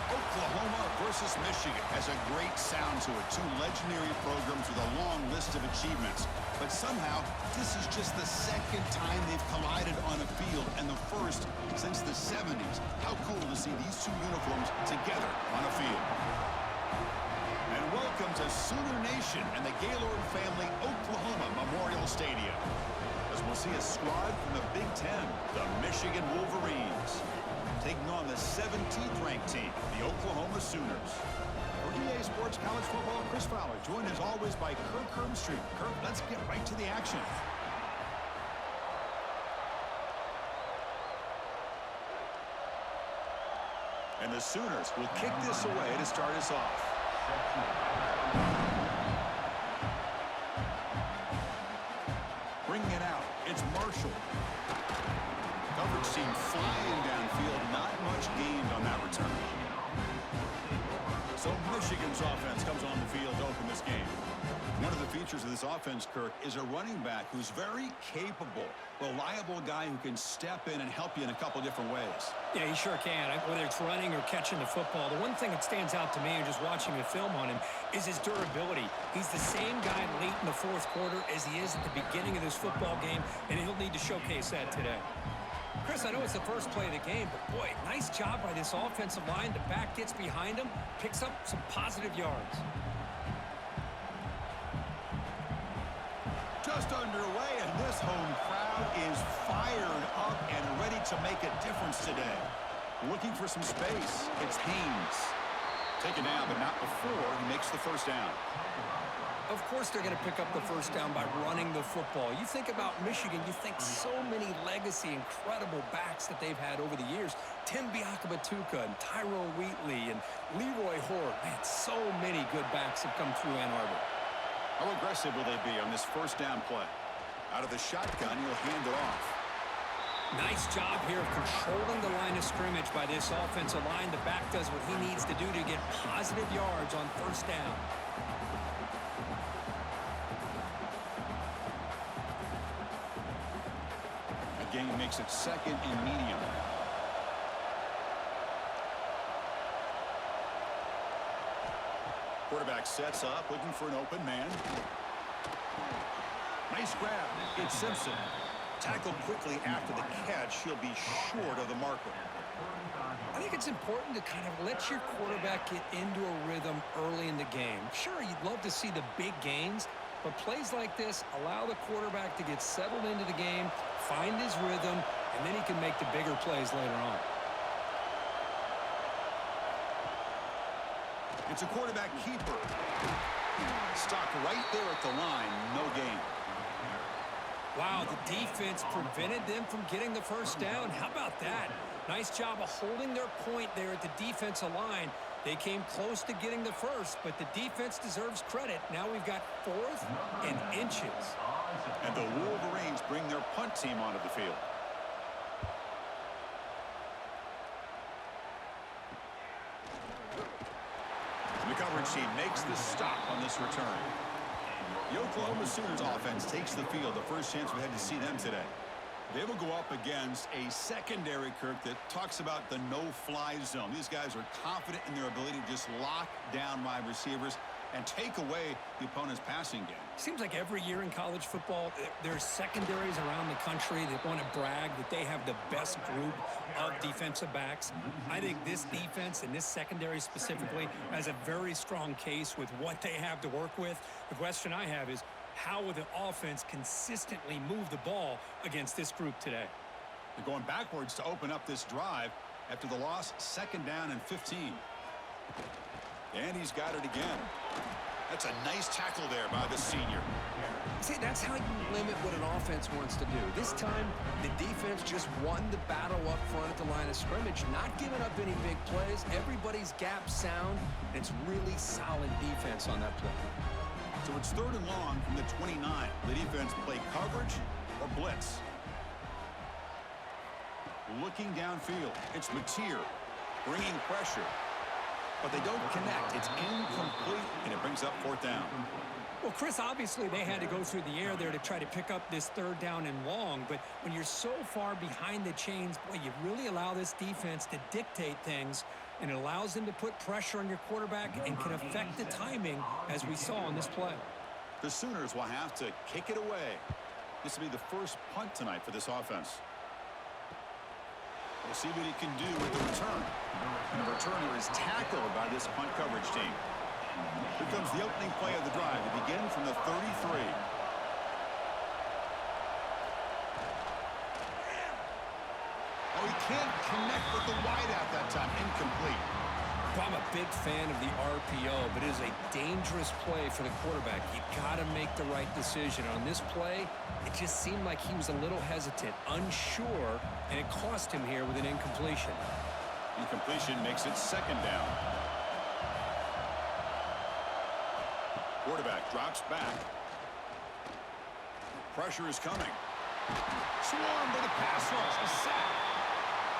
Oklahoma versus Michigan has a great sound to it. Two legendary programs with a long list of achievements. But somehow, this is just the second time they've collided on a field, and the first since the 70s. How cool to see these two uniforms together on a field. And welcome to Sooner Nation and the Gaylord family Oklahoma Memorial Stadium, as we'll see a squad from the Big Ten, the Michigan Wolverines, taking on the 17th ranked team, the Oklahoma Sooners. For EA Sports College Football, Chris Fowler, joined as always by Kirk Hermstreet. Kirk, let's get right to the action. And the Sooners will kick this away to start us off. Bringing it out, it's Marshall. Coverage team flying downfield, not much gained on that return. So Michigan's offense comes on the field to open this game. One of the features of this offense, Kirk, is a running back who's very capable, reliable guy who can step in and help you in a couple different ways. Yeah, he sure can, whether it's running or catching the football. The one thing that stands out to me and just watching the film on him is his durability. He's the same guy late in the fourth quarter as he is at the beginning of this football game, and he'll need to showcase that today. Chris, I know it's the first play of the game, but boy, nice job by this offensive line. The back gets behind him, picks up some positive yards. Just underway, and this home crowd is fired up and ready to make a difference today. Looking for some space, it's Haynes. Taken down, but not before he makes the first down. Of course they're going to pick up the first down by running the football. You think about Michigan, you think so many legacy, incredible backs that they've had over the years. Tim Biakabatuka and Tyrone Wheatley and Leroy Horde. Man, so many good backs have come through Ann Arbor. How aggressive will they be on this first down play? Out of the shotgun, he'll hand it off. Nice job here of controlling the line of scrimmage by this offensive line. The back does what he needs to do to get positive yards on first down. Game makes it second and medium. Quarterback sets up, looking for an open man. Nice grab. It's Simpson. Tackled quickly after the catch. He'll be short of the marker. I think it's important to kind of let your quarterback get into a rhythm early in the game. Sure, you'd love to see the big gains, but plays like this allow the quarterback to get settled into the game, find his rhythm, and then he can make the bigger plays later on. It's a quarterback keeper. Stopped right there at the line, no gain. Wow, the defense prevented them from getting the first down. How about that? Nice job of holding their point there at the defensive line. They came close to getting the first, but the defense deserves credit. Now we've got fourth and inches. And the Wolverines bring their punt team onto the field. The coverage team makes the stop on this return. The Oklahoma Sooners offense takes the field. The first chance we had to see them today. They will go up against a secondary, Kirk, that talks about the no-fly zone. These guys are confident in their ability to just lock down wide receivers and take away the opponent's passing game. Seems like every year in college football, there's secondaries around the country that want to brag that they have the best group of defensive backs. I think this defense and this secondary specifically has a very strong case with what they have to work with. The question I have is, how will the offense consistently move the ball against this group today? They're going backwards to open up this drive after the loss, second down and 15. And he's got it again. That's a nice tackle there by the senior. See, that's how you limit what an offense wants to do. This time, the defense just won the battle up front at the line of scrimmage, not giving up any big plays. Everybody's gap sound, and it's really solid defense on that play. So it's third and long from the 29. The defense play coverage or blitz. Looking downfield, it's Mateer bringing pressure. But they don't connect. It's incomplete, and it brings up fourth down. Well, Chris, obviously they had to go through the air there to try to pick up this third down and long, but when you're so far behind the chains, boy, you really allow this defense to dictate things. and it allows him to put pressure on your quarterback and can affect the timing, as we saw on this play. The Sooners will have to kick it away. This will be the first punt tonight for this offense. We'll see what he can do with the return. And the returner is tackled by this punt coverage team. Here comes the opening play of the drive. It begins from the 33. Oh, he can't connect with the wideout that time. Incomplete. I'm a big fan of the RPO, but it is a dangerous play for the quarterback. You got to make the right decision. On this play, it just seemed like he was a little hesitant, unsure, and it cost him here with an incompletion. Incompletion makes it second down. Quarterback drops back. Pressure is coming. Swarmed by the pass rush. A sack.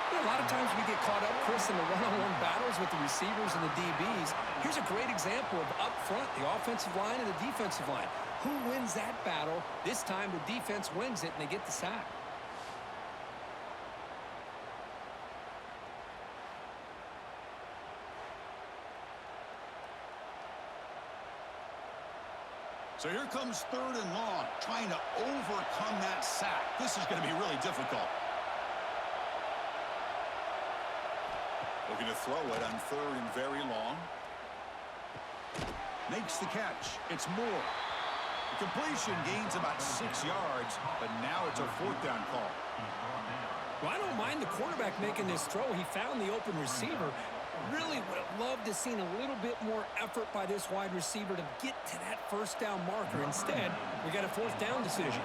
A lot of times we get caught up, Chris, in the one-on-one battles with the receivers and the DBs. Here's a great example of up front, the offensive line and the defensive line. Who wins that battle? This time the defense wins it, and they get the sack. So here comes 3rd and long, trying to overcome that sack. This is going to be really difficult. Looking to throw it on 3rd and very long. Makes the catch. It's Moore. The completion gains about 6 yards, but now it's a 4th down call. Well, I don't mind the quarterback making this throw. He found the open receiver. Really would have loved to seen a little bit more effort by this wide receiver to get to that 1st down marker. Instead, we got a 4th down decision.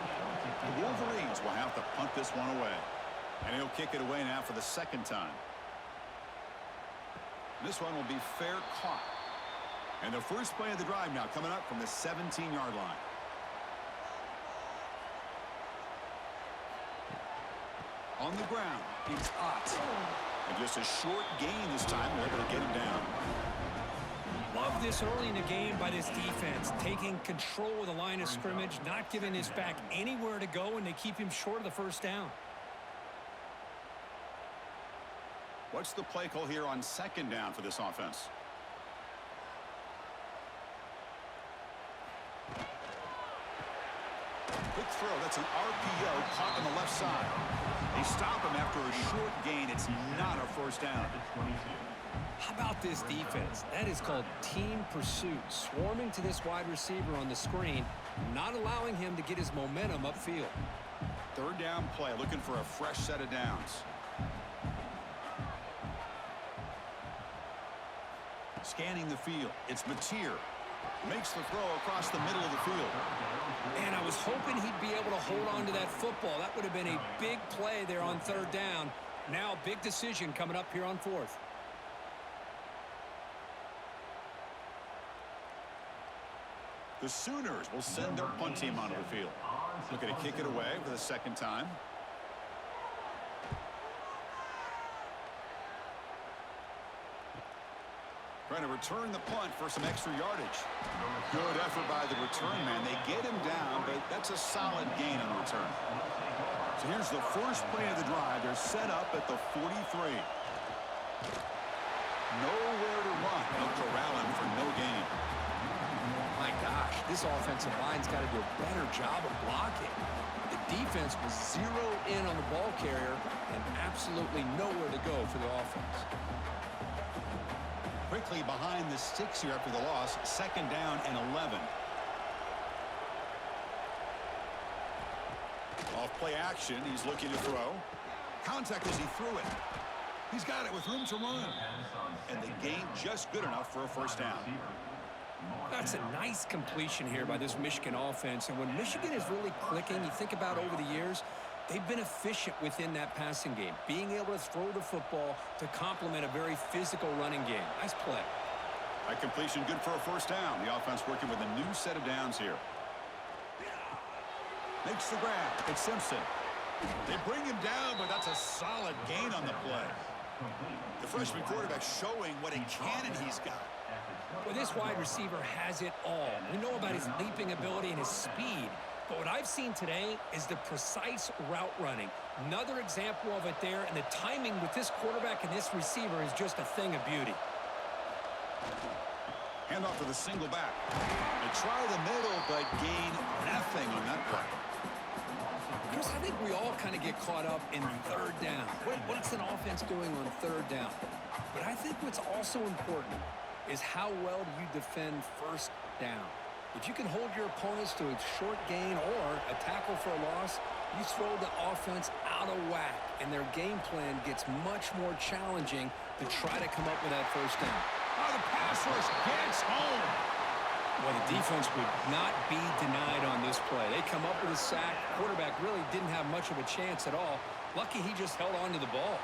The Wolverines will have to punt this one away. And he'll kick it away now for the 2nd time. This one will be fair caught. And the first play of the drive now coming up from the 17-yard line. On the ground, it's Ott. And just a short gain this time. They're able to get him down. Love this early in the game by this defense, taking control of the line of scrimmage, not giving this back anywhere to go, and they keep him short of the 1st down. What's the play call here on 2nd down for this offense? Quick throw. That's an RPO caught on the left side. They stop him after a short gain. It's not a 1st down. How about this defense? That is called team pursuit. Swarming to this wide receiver on the screen, not allowing him to get his momentum upfield. 3rd down play, looking for a fresh set of downs. Scanning the field. It's Mateer. Makes the throw across the middle of the field. And I was hoping he'd be able to hold on to that football. That would have been a big play there on 3rd down. Now, big decision coming up here on 4th. The Sooners will send their punt team onto the field. Looking to kick it away for the 2nd time. Trying to return the punt for some extra yardage. Good effort by the return man. They get him down, but that's a solid gain on the return. So here's the first play of the drive. They're set up at the 43. Nowhere to run. They'll corral him for no gain. My gosh, this offensive line's got to do a better job of blocking. The defense was zeroed in on the ball carrier and absolutely nowhere to go for the offense. Quickly behind the sticks here after the loss. 2nd down and 11. Off play action. He's looking to throw. Contact as he threw it. He's got it with room to run. And the gain just good enough for a 1st down. That's a nice completion here by this Michigan offense. And when Michigan is really clicking, you think about over the years, they've been efficient within that passing game, being able to throw the football to complement a very physical running game. Nice play. That completion good for a 1st down. The offense working with a new set of downs here. Makes the grab. It's Simpson. They bring him down, but that's a solid gain on the play. The freshman quarterback showing what a cannon he's got. Well, this wide receiver has it all. We know about his leaping ability and his speed, But what I've seen today is the precise route running. Another example of it there, and the timing with this quarterback and this receiver is just a thing of beauty. Hand off to the single back. They try the middle, but gain nothing on that play. Chris, I think we all kind of get caught up in third down. What's an offense doing on third down? But I think what's also important is how well do you defend first down. If you can hold your opponents to a short gain or a tackle for a loss, you throw the offense out of whack, and their game plan gets much more challenging to try to come up with that first down. Oh, the pass rush gets home. Well, the defense would not be denied on this play. They come up with a sack. Quarterback really didn't have much of a chance at all. Lucky he just held on to the ball.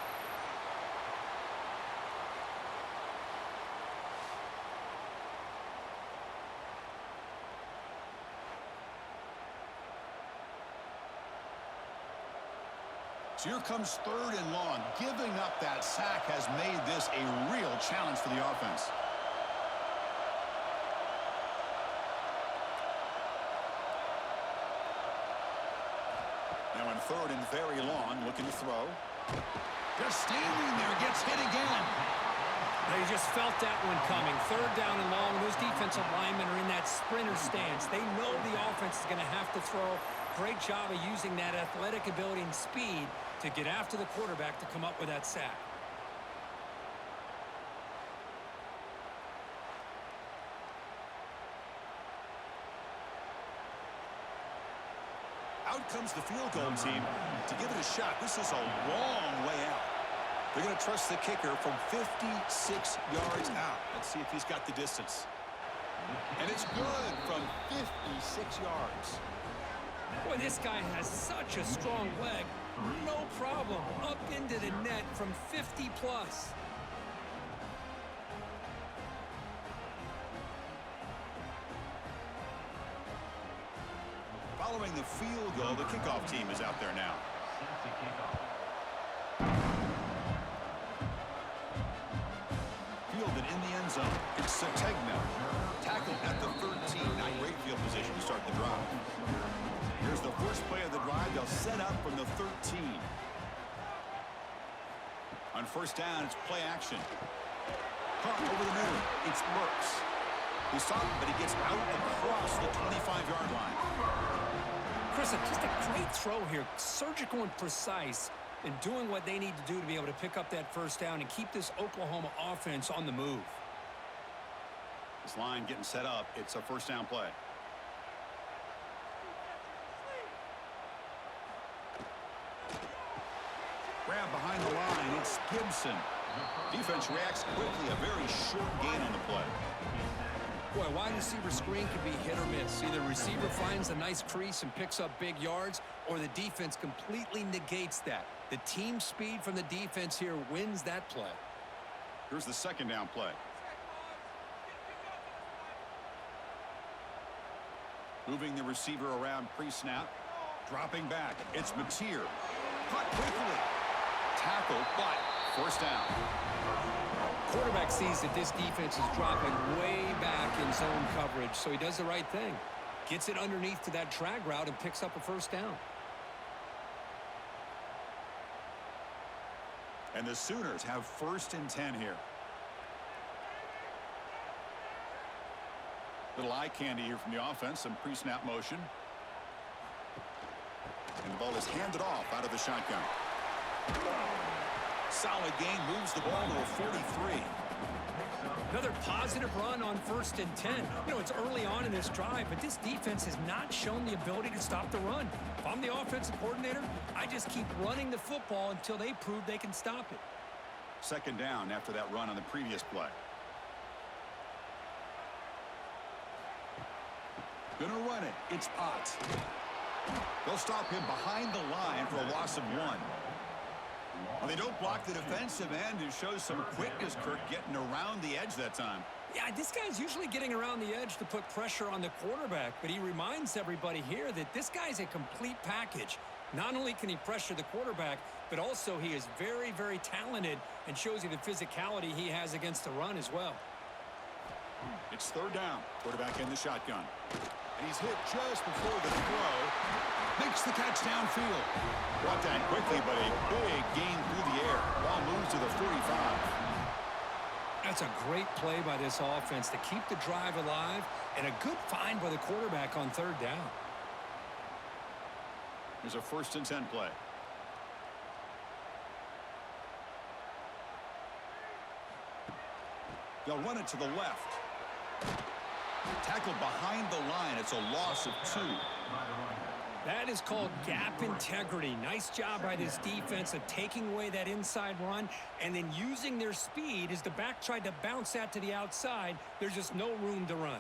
So here comes third and long. Giving up that sack has made this a real challenge for the offense. Now in third and very long, looking to throw. Just standing there, gets hit again. They just felt that one coming. Third down and long. Those defensive linemen are in that sprinter stance. They know the offense is going to have to throw. Great job of using that athletic ability and speed to get after the quarterback to come up with that sack. Out comes the field goal team to give it a shot. This is a long way out. They're going to trust the kicker from 56 yards out. Let's see if he's got the distance. And it's good from 56 yards. Boy, this guy has such a strong leg. No problem. Up into the net from 50 plus. Following the field goal, the kickoff team is out there now. Fielded in the end zone. It's Sategna. Tackled at the 13. Not great field position to start the drive. Here's the first play of the drive. They'll set up from the 13. On first down, it's play action. Caught over the middle. It's Burks. He stopped, but he gets out across the 25-yard line. Chris, just a great throw here. Surgical and precise in doing what they need to do to be able to pick up that first down and keep this Oklahoma offense on the move. This line getting set up. It's a first down play. Grab behind the line. It's Gibson. Defense reacts quickly. A very short gain on the play. Boy, a wide receiver screen can be hit or miss. Either receiver finds a nice crease and picks up big yards, or the defense completely negates that. The team speed from the defense here wins that play. Here's the second down play. Moving the receiver around pre-snap. Dropping back. It's Mateer. Caught quickly. Tackle, but first down. Quarterback sees that this defense is dropping way back in zone coverage, so he does the right thing. Gets it underneath to that drag route and picks up a first down. And the Sooners have first and 10 here. Little eye candy here from the offense, some pre-snap motion. And the ball is handed off out of the shotgun. Solid gain, moves the ball to a 43. Another positive run on first and 10. You know, it's early on in this drive, but this defense has not shown the ability to stop the run. If I'm the offensive coordinator, I just keep running the football until they prove they can stop it. Second down after that run on the previous play. Gonna run it. It's Potts. They'll stop him behind the line for a loss of 1. Well, they don't block the defensive end and shows some quickness, Kirk, getting around the edge that time. Yeah, this guy's usually getting around the edge to put pressure on the quarterback, but he reminds everybody here that this guy's a complete package. Not only can he pressure the quarterback, but also he is very, very talented and shows you the physicality he has against the run as well. It's third down. Quarterback in the shotgun. And he's hit just before the throw. Makes the catch downfield. Brought down quickly, but a big gain through the air. Ball moves to the 45. That's a great play by this offense to keep the drive alive, and a good find by the quarterback on third down. Here's a 1st and 10 play. They'll run it to the left. Tackled behind the line. It's a loss of 2. That is called gap integrity. Nice job by this defense of taking away that inside run and then using their speed as the back tried to bounce that to the outside. There's just no room to run.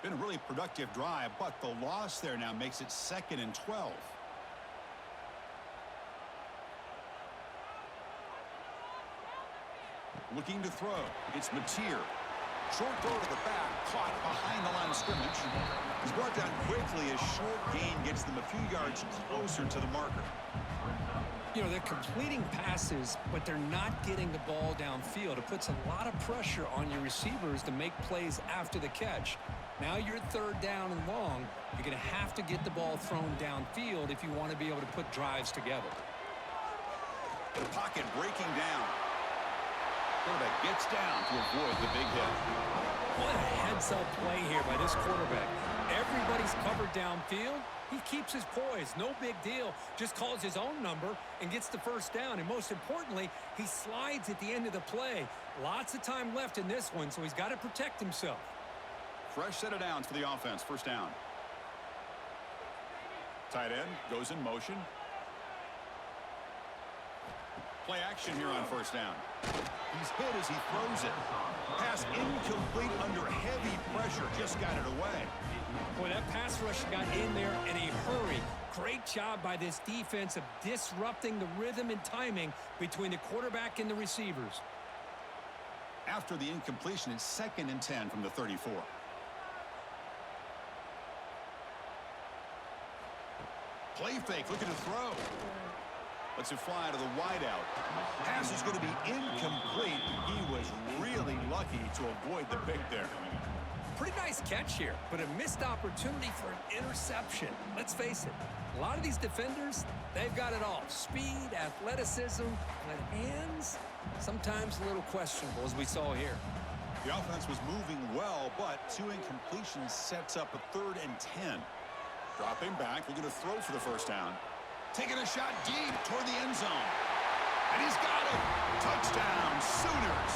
Been a really productive drive, but the loss there now makes it 2nd and 12. Looking to throw. It's Mateer. Short throw to the back. Caught behind the line of scrimmage. He's brought down quickly. A short gain gets them a few yards closer to the marker. You know, they're completing passes, but they're not getting the ball downfield. It puts a lot of pressure on your receivers to make plays after the catch. Now you're third down and long. You're going to have to get the ball thrown downfield if you want to be able to put drives together. The pocket breaking down. Quarterback gets down to avoid the big hit. What a heads-up play here by this quarterback. Everybody's covered downfield. He keeps his poise. No big deal. Just calls his own number and gets the first down. And most importantly, he slides at the end of the play. Lots of time left in this one, so he's got to protect himself. Fresh set of downs for the offense. First down. Tight end goes in motion. Play action here on first down. He's hit as he throws it. Pass incomplete under heavy pressure. Just got it away. Boy, that pass rush got in there in a hurry. Great job by this defense of disrupting the rhythm and timing between the quarterback and the receivers. After the incompletion, it's 2nd and 10 from the 34. Play fake, looking to throw. Lets it fly to the wideout. Pass is going to be incomplete. He was really lucky to avoid the pick there. Pretty nice catch here, but a missed opportunity for an interception. Let's face it, a lot of these defenders, they've got it all. Speed, athleticism, but hands, sometimes a little questionable, as we saw here. The offense was moving well, but 2 incompletions sets up a 3rd and 10. Dropping back, looking to throw for the first down. Taking a shot deep toward the end zone. And he's got it. Touchdown, Sooners.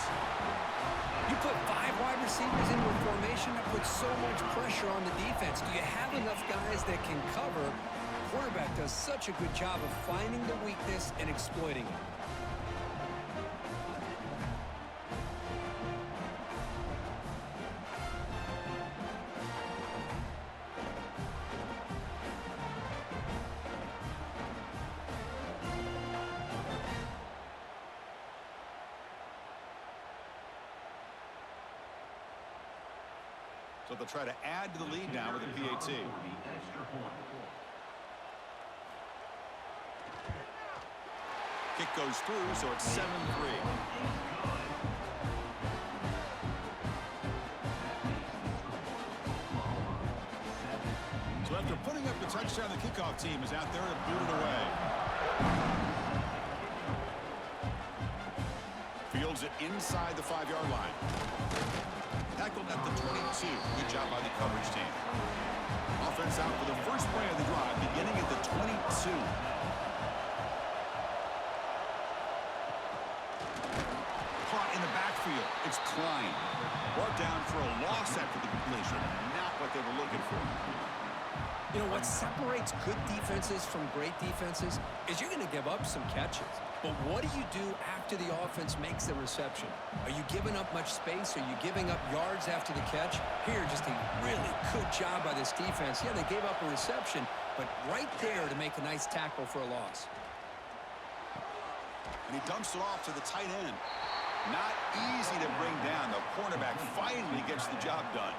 You put 5 wide receivers into a formation that puts so much pressure on the defense. Do you have enough guys that can cover? The quarterback does such a good job of finding the weakness and exploiting it. So they'll try to add to the lead now with a PAT. Kick goes through, so it's 7-3. So after putting up the touchdown, the kickoff team is out there to boot it away. Fields it inside the 5-yard line. Tackled at the 22. Good job by the coverage team. Offense out for the first play of the drive, beginning at the 22. Caught in the backfield. It's Klein. Brought down for a loss after the completion. Not what they were looking for. You know, what separates good defenses from great defenses is you're going to give up some catches. But what do you do after the offense makes the reception? Are you giving up much space? Are you giving up yards after the catch? Here, just a really good job by this defense. Yeah, they gave up a reception, but right there to make a nice tackle for a loss. And he dumps it off to the tight end. Not easy to bring down. The cornerback finally gets the job done.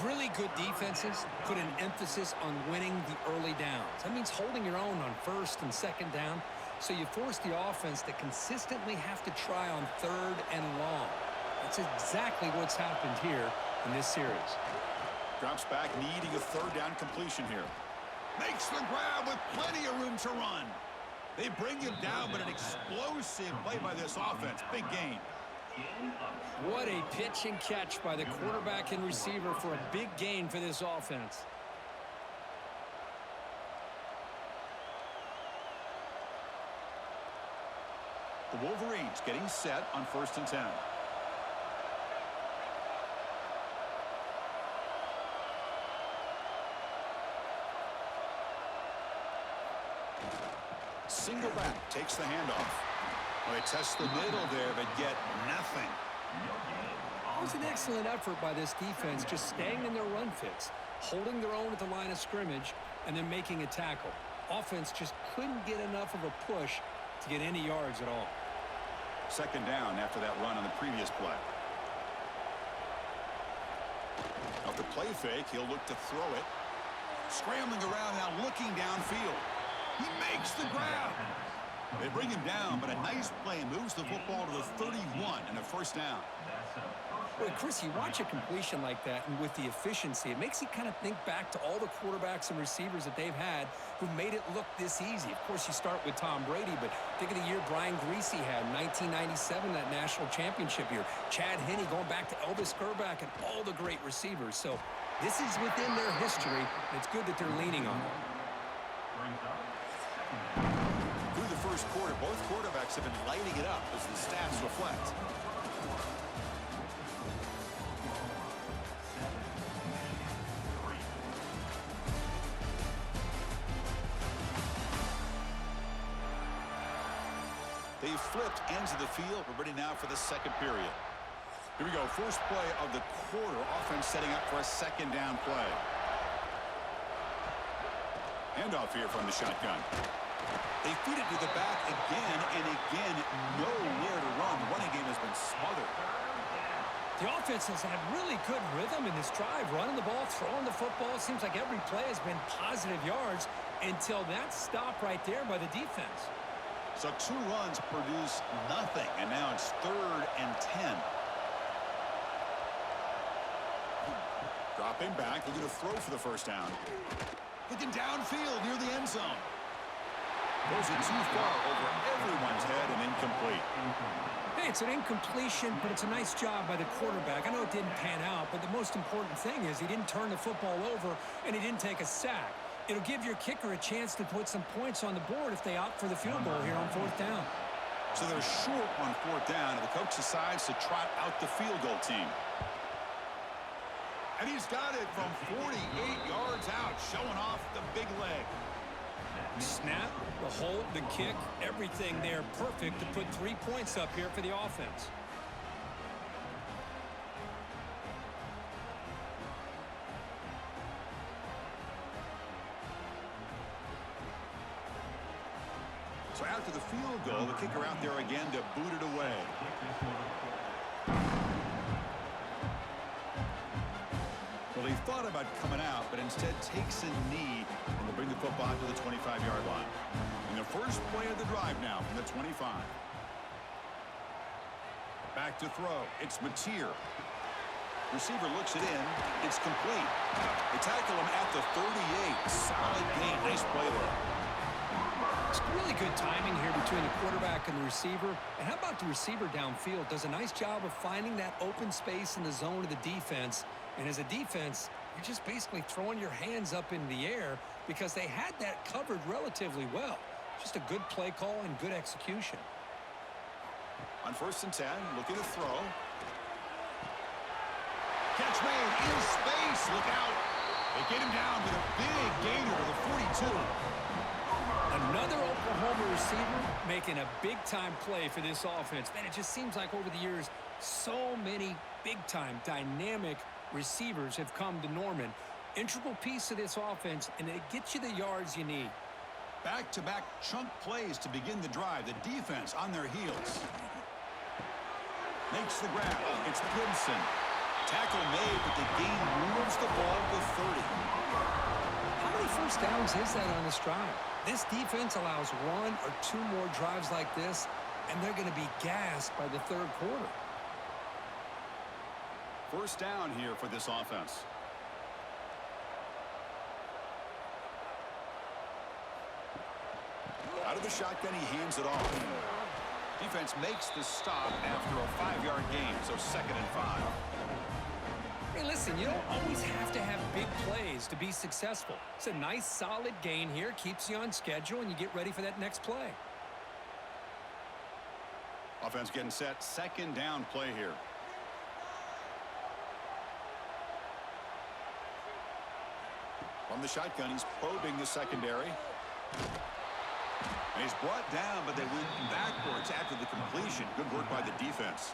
Really good defenses put an emphasis on winning the early downs. That means holding your own on 1st and 2nd down. So you force the offense to consistently have to try on 3rd and long. That's exactly what's happened here in this series. Drops back, needing a third down completion here. Makes the grab with plenty of room to run. They bring him down, but an explosive play by this offense. Big gain. What a pitch and catch by the quarterback and receiver for a big gain for this offense. The Wolverines getting set on 1st and 10. Single back, takes the handoff. Well, they test the middle there, but get nothing. It was an excellent effort by this defense, just staying in their run fits, holding their own at the line of scrimmage, and then making a tackle. Offense just couldn't get enough of a push to get any yards at all. 2nd down after that run on the previous play. Off the play fake, he'll look to throw it. Scrambling around now, looking downfield. He makes the grab. They bring him down, but a nice play moves the football to the 31 and a 1st down. Well, Chris, you watch a completion like that, and with the efficiency, it makes you kind of think back to all the quarterbacks and receivers that they've had who made it look this easy. Of course, you start with Tom Brady, but think of the year Brian Greasy had in 1997, that national championship year. Chad Henne going back to Elvis Grbac and all the great receivers. So this is within their history, and it's good that they're leaning on it. Through the 1st quarter, both quarterbacks have been lighting it up as the stats reflect. They've flipped ends of the field. We're ready now for the 2nd period. Here we go. First play of the quarter. Offense setting up for a 2nd down play. Handoff here from the shotgun. They feed it to the back again and again. Nowhere to run. The running game has been smothered. The offense has had really good rhythm in this drive, running the ball, throwing the football. It seems like every play has been positive yards until that stop right there by the defense. So 2 runs produce nothing, and now it's 3rd and 10. Dropping back, looking to throw for the 1st down. Looking downfield near the end zone. Throws it too far over everyone's head and incomplete. Hey, it's an incompletion, but it's a nice job by the quarterback. I know it didn't pan out, but the most important thing is he didn't turn the football over and he didn't take a sack. It'll give your kicker a chance to put some points on the board if they opt for the field goal here on 4th down. So they're short on 4th down, and the coach decides to trot out the field goal team. And he's got it from 48 yards out, showing off the big leg. Snap, the hold, the kick, everything there perfect to put 3 points up here for the offense. So after the field goal, the kicker out there again to boot it away. Well, he thought about coming out, but instead takes a knee and will bring the football out to the 25-yard line. In the first play of the drive now from the 25. Back to throw. It's Mateer. Receiver looks it in. It's complete. They tackle him at the 38. Solid gain. Nice play there. It's really good timing here between the quarterback and the receiver. And how about the receiver downfield? Does a nice job of finding that open space in the zone of the defense. And as a defense, you're just basically throwing your hands up in the air because they had that covered relatively well. Just a good play call and good execution. On 1st and 10, looking to throw. Catch made in space. Look out. They get him down with a big gainer to the 42. Another Oklahoma receiver making a big-time play for this offense. Man, it just seems like over the years, so many big-time, dynamic receivers have come to Norman. Integral piece of this offense, and it gets you the yards you need. Back-to-back chunk plays to begin the drive. The defense on their heels. Makes the grab. It's Gibson. Tackle made, but the gain moves the ball to 30. How many 1st downs is that on this drive? This defense allows 1 or 2 more drives like this, and they're going to be gassed by the 3rd quarter. First down here for this offense. Out of the shotgun, he hands it off. Defense makes the stop after a 5-yard gain, so 2nd and 5. Hey, listen, you don't always have to have big plays to be successful. It's a nice, solid gain here, keeps you on schedule, and you get ready for that next play. Offense getting set, 2nd down play here. From the shotgun, he's probing the secondary. And he's brought down, but they went backwards after the completion. Good work by the defense.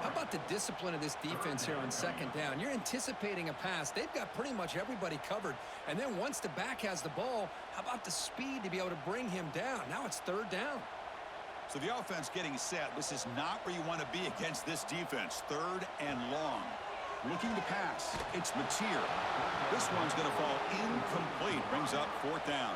How about the discipline of this defense here on 2nd down? You're anticipating a pass. They've got pretty much everybody covered. And then once the back has the ball, how about the speed to be able to bring him down? Now it's 3rd down. So the offense getting set. This is not where you want to be against this defense. 3rd and long. Looking to pass. It's Mateer. This one's going to fall incomplete. Brings up 4th down.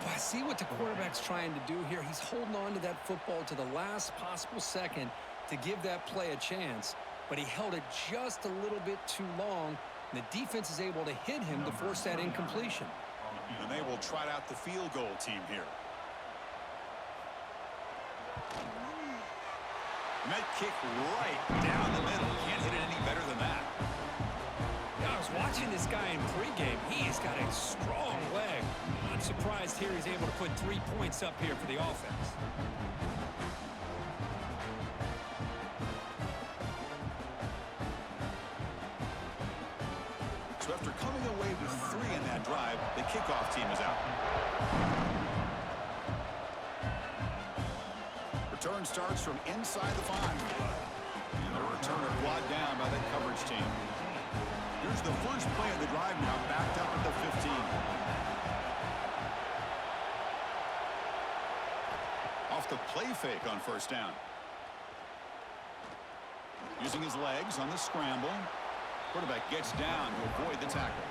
Well, I see what the quarterback's trying to do here. He's holding on to that football to the last possible second to give that play a chance. But he held it just a little bit too long. And the defense is able to hit him to force that incompletion. And they will trot out the field goal team here. And that kick right down the middle. Can't hit it any better than that. Yeah, I was watching this guy in pregame. He's got a strong leg. Not surprised here he's able to put 3 points up here for the offense. So after coming away with 3 in that drive, the kickoff team is out. Return starts from inside the 5. And the returner brought down by the coverage team. Here's the first play of the drive now, backed up at the 15. Off the play fake on 1st down. Using his legs on the scramble. Quarterback gets down to avoid the tackle.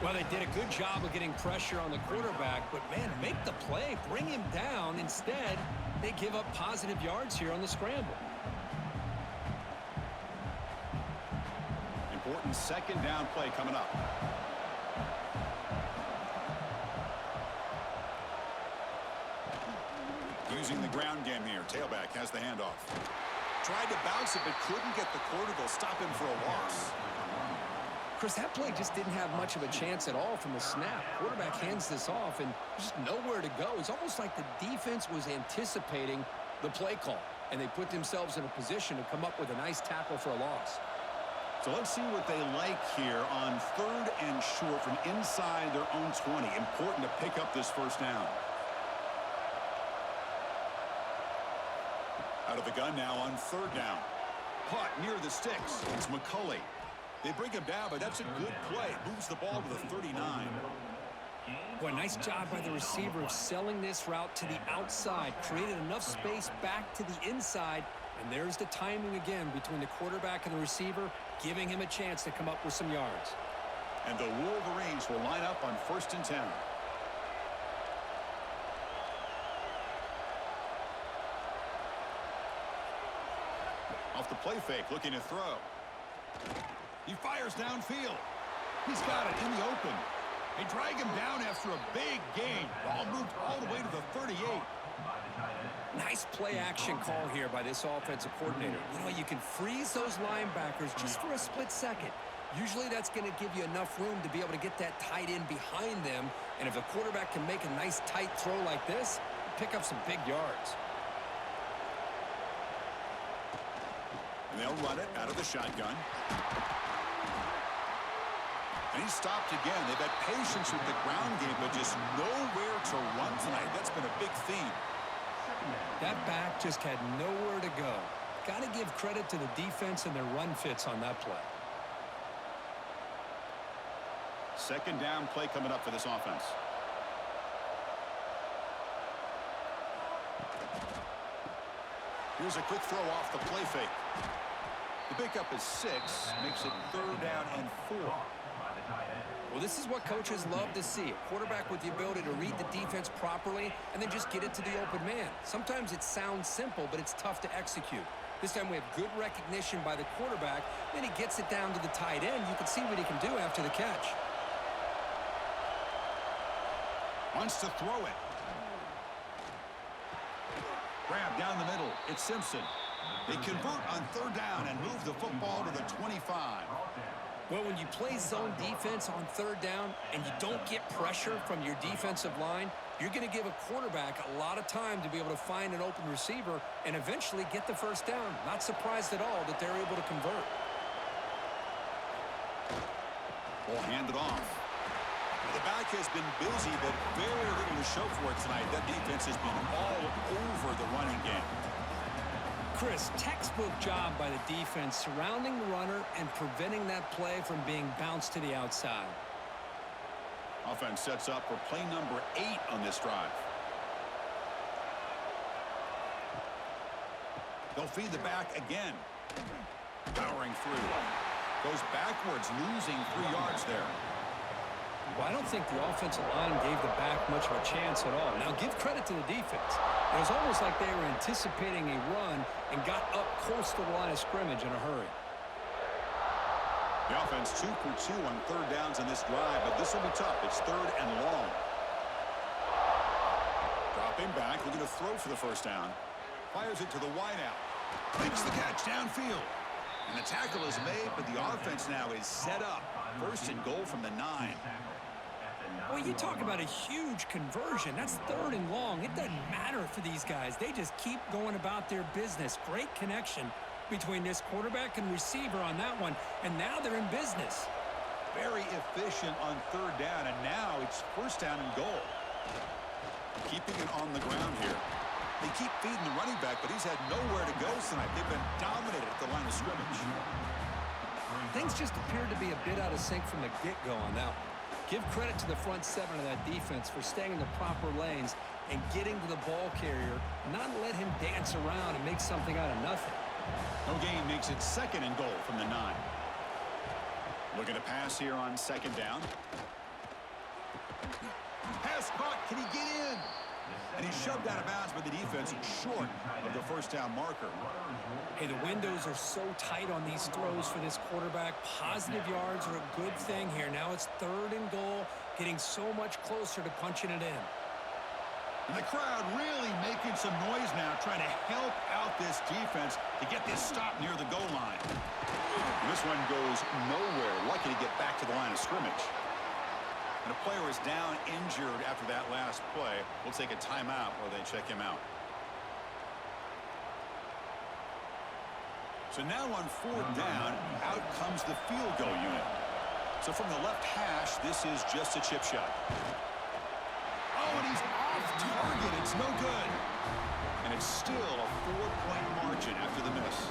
Well, they did a good job of getting pressure on the quarterback, but, man, make the play. Bring him down. Instead, they give up positive yards here on the scramble. Important 2nd down play coming up. Using the ground game here. Tailback has the handoff. Tried to bounce it, but couldn't get the quarter. They'll stop him for a loss. Chris, that play just didn't have much of a chance at all from the snap. Quarterback hands this off, and just nowhere to go. It's almost like the defense was anticipating the play call, and they put themselves in a position to come up with a nice tackle for a loss. So let's see what they like here on 3rd and short from inside their own 20. Important to pick up this 1st down. Out of the gun now on 3rd down. Caught near the sticks. It's McCulley. They bring him down, but that's a good play. Moves the ball to the 39. Boy, nice job by the receiver of selling this route to the outside. Created enough space back to the inside. And there's the timing again between the quarterback and the receiver, giving him a chance to come up with some yards. And the Wolverines will line up on 1st and 10. Off the play fake, looking to throw. He fires downfield. He's got it in the open. They drag him down after a big gain. Ball moved all the way to the 38. Nice play action call here by this offensive coordinator. You know, you can freeze those linebackers just for a split second. Usually that's going to give you enough room to be able to get that tight end behind them. And if a quarterback can make a nice tight throw like this, pick up some big yards. And they'll run it out of the shotgun. And he stopped again. They've had patience with the ground game, but just nowhere to run tonight. That's been a big theme. That back just had nowhere to go. Got to give credit to the defense and their run fits on that play. 2nd down play coming up for this offense. Here's a quick throw off the play fake. The pickup is 6, makes it 3rd down and 4. Well, this is what coaches love to see. A quarterback with the ability to read the defense properly and then just get it to the open man. Sometimes it sounds simple, but it's tough to execute. This time we have good recognition by the quarterback. Then he gets it down to the tight end. You can see what he can do after the catch. Wants to throw it. Grab down the middle. It's Simpson. They convert on third down and move the football to the 25. Well, when you play zone defense on third down and you don't get pressure from your defensive line, you're going to give a quarterback a lot of time to be able to find an open receiver and eventually get the first down. Not surprised at all that they're able to convert. Ball handed off. The back has been busy, but very little to show for it tonight. That defense has been all over the running game. Chris, textbook job by the defense surrounding the runner and preventing that play from being bounced to the outside. Offense sets up for play number 8 on this drive. They'll feed the back again. Powering through. Goes backwards, losing 3 yards there. Well, I don't think the offensive line gave the back much of a chance at all. Now, give credit to the defense. It was almost like they were anticipating a run and got up close to the line of scrimmage in a hurry. The offense 2 for 2 on third downs in this drive, but this will be tough. It's third and long. Dropping back, looking to throw for the first down. Fires it to the wideout. Makes the catch downfield. And the tackle is made, but the offense now is set up. First and goal from the 9. Well, you talk about a huge conversion. That's third and long. It doesn't matter for these guys. They just keep going about their business. Great connection between this quarterback and receiver on that one, and now they're in business. Very efficient on third down, and now it's first down and goal. Keeping it on the ground here. They keep feeding the running back, but he's had nowhere to go tonight. They've been dominated at the line of scrimmage. Things just appeared to be a bit out of sync from the get-go on that one. Give credit to the front 7 of that defense for staying in the proper lanes and getting to the ball carrier, not let him dance around and make something out of nothing. No gain makes it second and goal from the 9. Looking to pass here on second down. Pass caught. Can he get in? And he's shoved out of bounds by the defense short of the first down marker. Hey, the windows are so tight on these throws for this quarterback. Positive yards are a good thing here. Now it's third and goal, getting so much closer to punching it in. And the crowd really making some noise now, trying to help out this defense to get this stop near the goal line. And this one goes nowhere. Lucky to get back to the line of scrimmage. And a player is down injured after that last play. We'll take a timeout while they check him out. So now on fourth down, out comes the field goal unit. So from the left hash, this is just a chip shot. Oh, and he's off target. It's no good. And it's still a 4-point margin after the miss.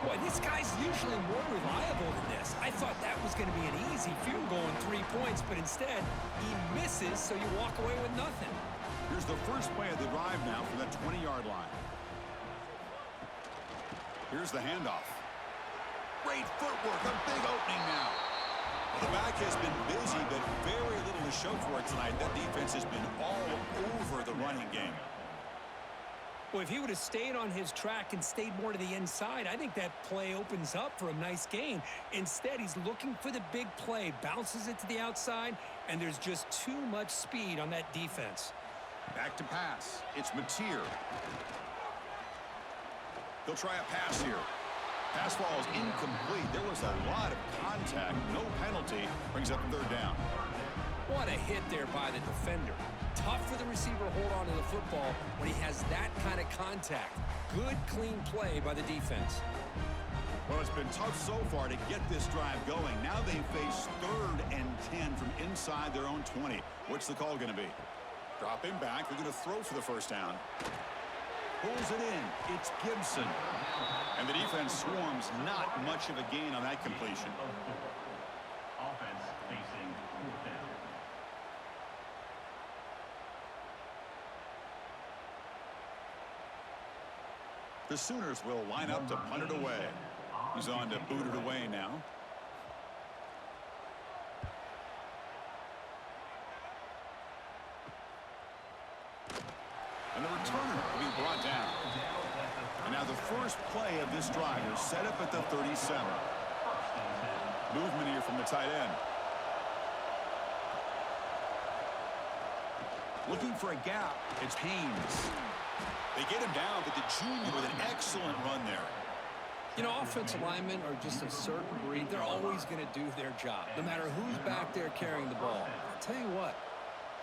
Boy, this guy's usually more reliable than this. I thought that was going to be an easy field goal in 3 points, but instead, he misses, so you walk away with nothing. Here's the first play of the drive now from the 20-yard line. Here's the handoff. Great footwork, a big opening now. Well, the back has been busy, but very little to show for it tonight. That defense has been all over the running game. Well, if he would have stayed on his track and stayed more to the inside, I think that play opens up for a nice gain. Instead, he's looking for the big play, bounces it to the outside, and there's just too much speed on that defense. Back to pass. It's Mateer. They'll try a pass here. Pass falls incomplete. There was a lot of contact. No penalty. Brings up third down. What a hit there by the defender. Tough for the receiver to hold on to the football when he has that kind of contact. Good, clean play by the defense. Well, it's been tough so far to get this drive going. Now they face third and 10 from inside their own 20. What's the call going to be? Dropping back. They're going to throw for the first down. Pulls it in. It's Gibson. And the defense swarms. Not much of a gain on that completion. Offense facing fourth down. The Sooners will line up to punt it away. He's on to boot it away now. And the returner will be brought down. And now the first play of this drive is set up at the 37. Movement here from the tight end. Looking for a gap. It's Haynes. They get him down, but the junior with an excellent run there. You know, offensive linemen are just a certain breed. They're always going to do their job, no matter who's back there carrying the ball. I'll tell you what,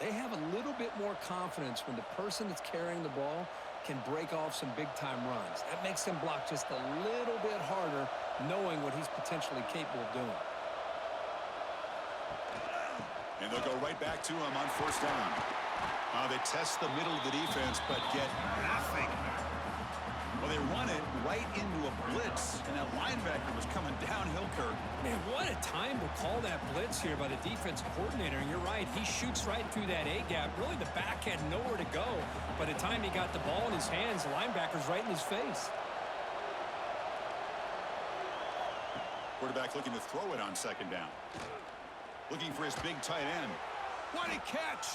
they have a little bit more confidence when the person that's carrying the ball can break off some big-time runs. That makes them block just a little bit harder, knowing what he's potentially capable of doing. And they'll go right back to him on first down. They test the middle of the defense, but get nothing. Well, they run it right into a blitz, and that linebacker was coming downhill, Kirk. Man, what a time to call that blitz here by the defensive coordinator. And you're right, he shoots right through that A-gap. Really, the back had nowhere to go. By the time he got the ball in his hands, the linebacker's right in his face. Quarterback looking to throw it on second down. Looking for his big tight end. What a catch!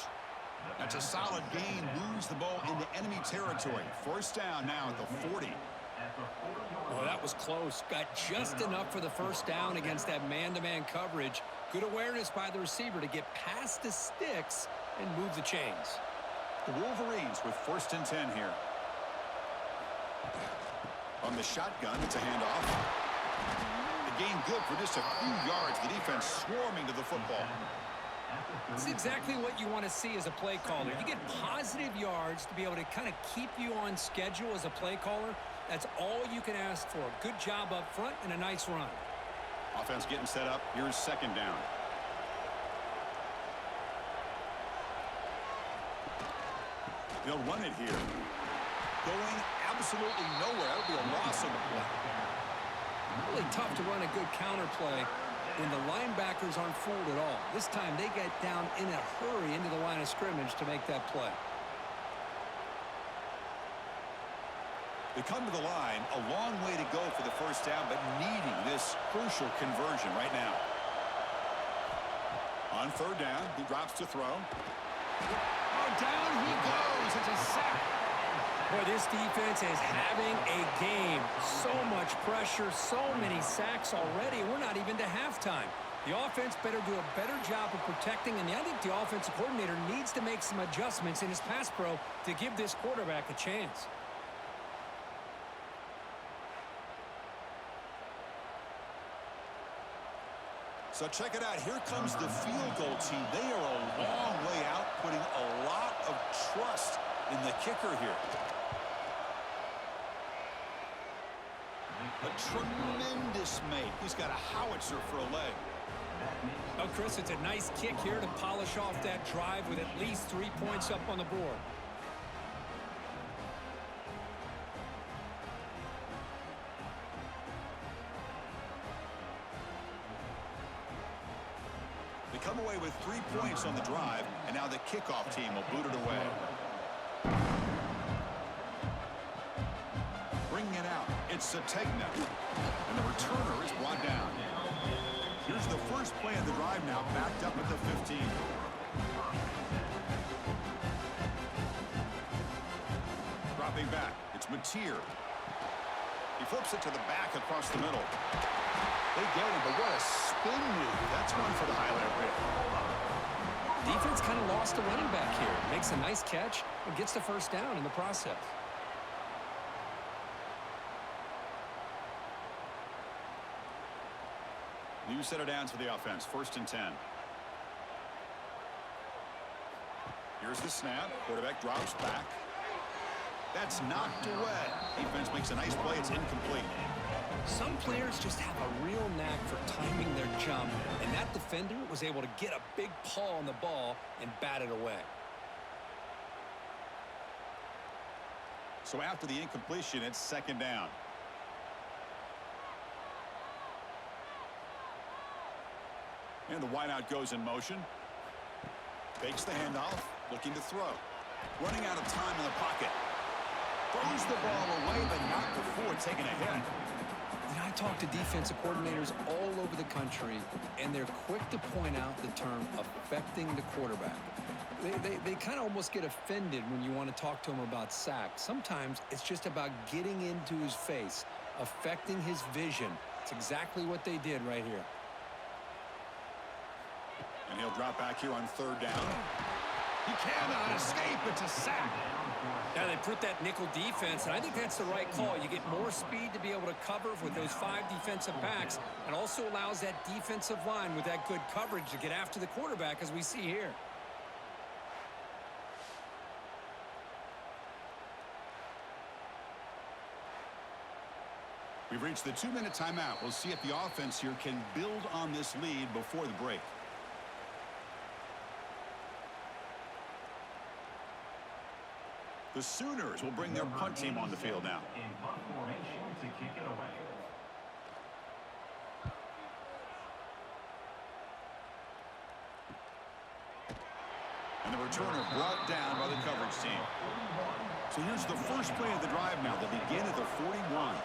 That's a solid gain. Moves the ball into enemy territory. First down now at the 40. Oh, that was close. Got just enough for the first down against that man-to-man coverage. Good awareness by the receiver to get past the sticks and move the chains. The Wolverines with first and 10 here. On the shotgun, it's a handoff. The gain good for just a few yards. The defense swarming to the football. It's exactly what you want to see as a play caller. You get positive yards to be able to kind of keep you on schedule as a play caller. That's all you can ask for. Good job up front and a nice run. Offense getting set up. Here's second down. They'll run it here. Going absolutely nowhere. That would be a loss on the play. Really tough to run a good counter play when the linebackers aren't fooled at all. This time they get down in a hurry into the line of scrimmage to make that play. They come to the line, a long way to go for the first down, but needing this crucial conversion right now. On third down, he drops to throw. Oh, down he goes. It's a sack. Boy, this defense is having a game. So much pressure, so many sacks already. We're not even to halftime. The offense better do a better job of protecting, and I think the offensive coordinator needs to make some adjustments in his pass pro to give this quarterback a chance. So check it out. Here comes the field goal team. They are a long way out, putting a lot of trust in the kicker here. A tremendous make. He's got a howitzer for a leg. Oh, Chris, it's a nice kick here to polish off that drive with at least 3 points up on the board. They come away with 3 points on the drive, and now the kickoff team will boot it away. Bringing it out, it's Sategna, and the returner is brought down. Here's the first play of the drive now, backed up at the 15. Dropping back, it's Mateer. He flips it to the back across the middle. They get him, but what a spin move. That's one for the highlight reel. Defense kind of lost the running back here. Makes a nice catch and gets the first down in the process. New set of downs for the offense. First and 10. Here's the snap. Quarterback drops back. That's knocked away. Defense makes a nice play. It's incomplete. Some players just have a real knack for timing their jump, and that defender was able to get a big paw on the ball and bat it away. So after the incompletion, it's second down. And the wideout goes in motion. Fakes the handoff, looking to throw. Running out of time in the pocket. Throws the ball away, but not before taking a hit. And I talk to defensive coordinators all over the country, and they're quick to point out the term affecting the quarterback. They kind of almost get offended when you want to talk to them about sacks. Sometimes it's just about getting into his face, affecting his vision. It's exactly what they did right here. And he'll drop back here on third down. He cannot escape. It's a sack. Now they put that nickel defense, and I think that's the right call. You get more speed to be able to cover with those 5 defensive backs, and also allows that defensive line with that good coverage to get after the quarterback, as we see here. We've reached the 2-minute timeout. We'll see if the offense here can build on this lead before the break. The Sooners will bring their punt team on the field now. In punt formation to kick it away. And the returner brought down by the coverage team. So here's the first play of the drive now. They'll begin at the 41.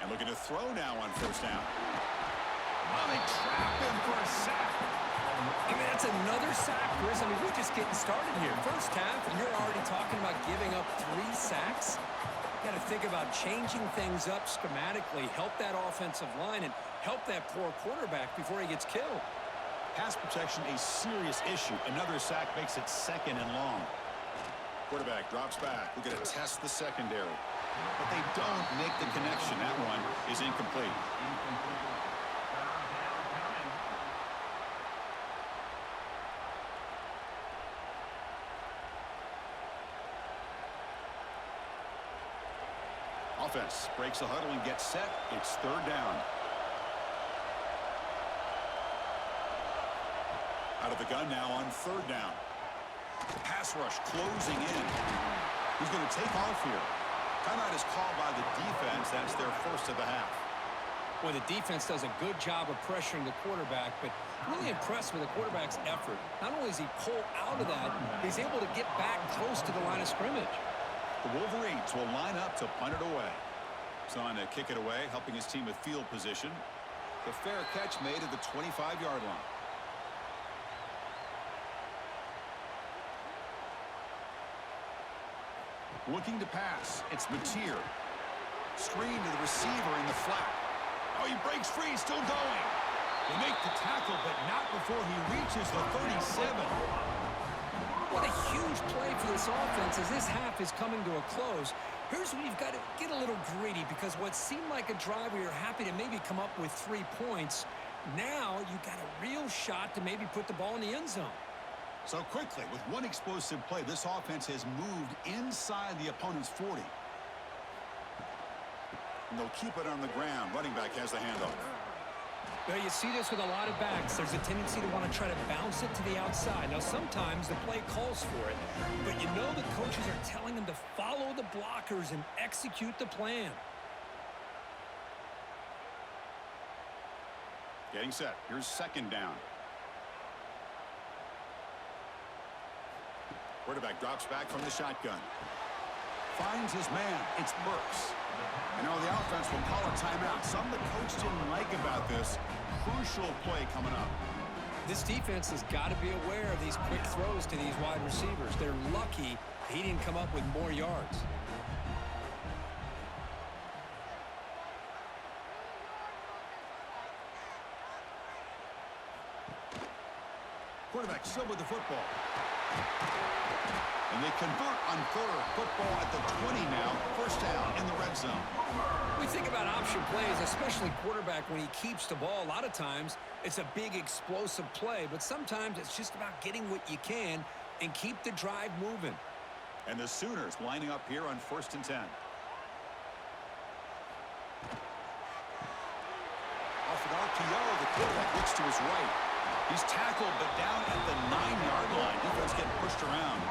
And looking to throw now on first down. Oh, they trap him for a sack. I mean, that's another sack, Chris. I mean, we're just getting started here. First half, and you're already talking about giving up 3 sacks. You got to think about changing things up schematically, help that offensive line, and help that poor quarterback before he gets killed. Pass protection, a serious issue. Another sack makes it 2nd and long. Quarterback drops back. We're going to test the secondary. But they don't make the connection. That one is incomplete. Offense breaks the huddle and gets set. It's 3rd down. Out of the gun now on 3rd down. Pass rush closing in. He's going to take off here. Timeout is called by the defense. That's their first of the half. Boy, the defense does a good job of pressuring the quarterback, but really impressed with the quarterback's effort. Not only does he pull out of that, he's able to get back close to the line of scrimmage. The Wolverines will line up to punt it away. He's on to kick it away, helping his team with field position. The fair catch made at the 25-yard line. Looking to pass. It's Mateer. Screen to the receiver in the flat. Oh, he breaks free, still going. They make the tackle, but not before he reaches the 37. What a huge play for this offense as this half is coming to a close. Here's where you've got to get a little greedy, because what seemed like a drive where you're happy to maybe come up with 3 points, now you've got a real shot to maybe put the ball in the end zone. So quickly, with one explosive play, this offense has moved inside the opponent's 40. And they'll keep it on the ground. Running back has the handoff. Well, you see this with a lot of backs. There's a tendency to want to try to bounce it to the outside. Now, sometimes the play calls for it, but you know the coaches are telling them to follow the blockers and execute the plan. Getting set. Here's 2nd down. Quarterback drops back from the shotgun. Finds his man. It's Burks. And now the offense will call a timeout. Something the coach didn't like about this. Crucial play coming up. This defense has got to be aware of these quick throws to these wide receivers. They're lucky he didn't come up with more yards. Quarterback still with the football. And they convert on 3rd. Football at the 20 now. First down in the red zone. We think about option plays, especially quarterback when he keeps the ball. A lot of times it's a big explosive play, but sometimes it's just about getting what you can and keep the drive moving. And the Sooners lining up here on 1st and 10. Off an RPO, the quarterback looks to his right. He's tackled, but down at the 9-yard line. Defense getting pushed around.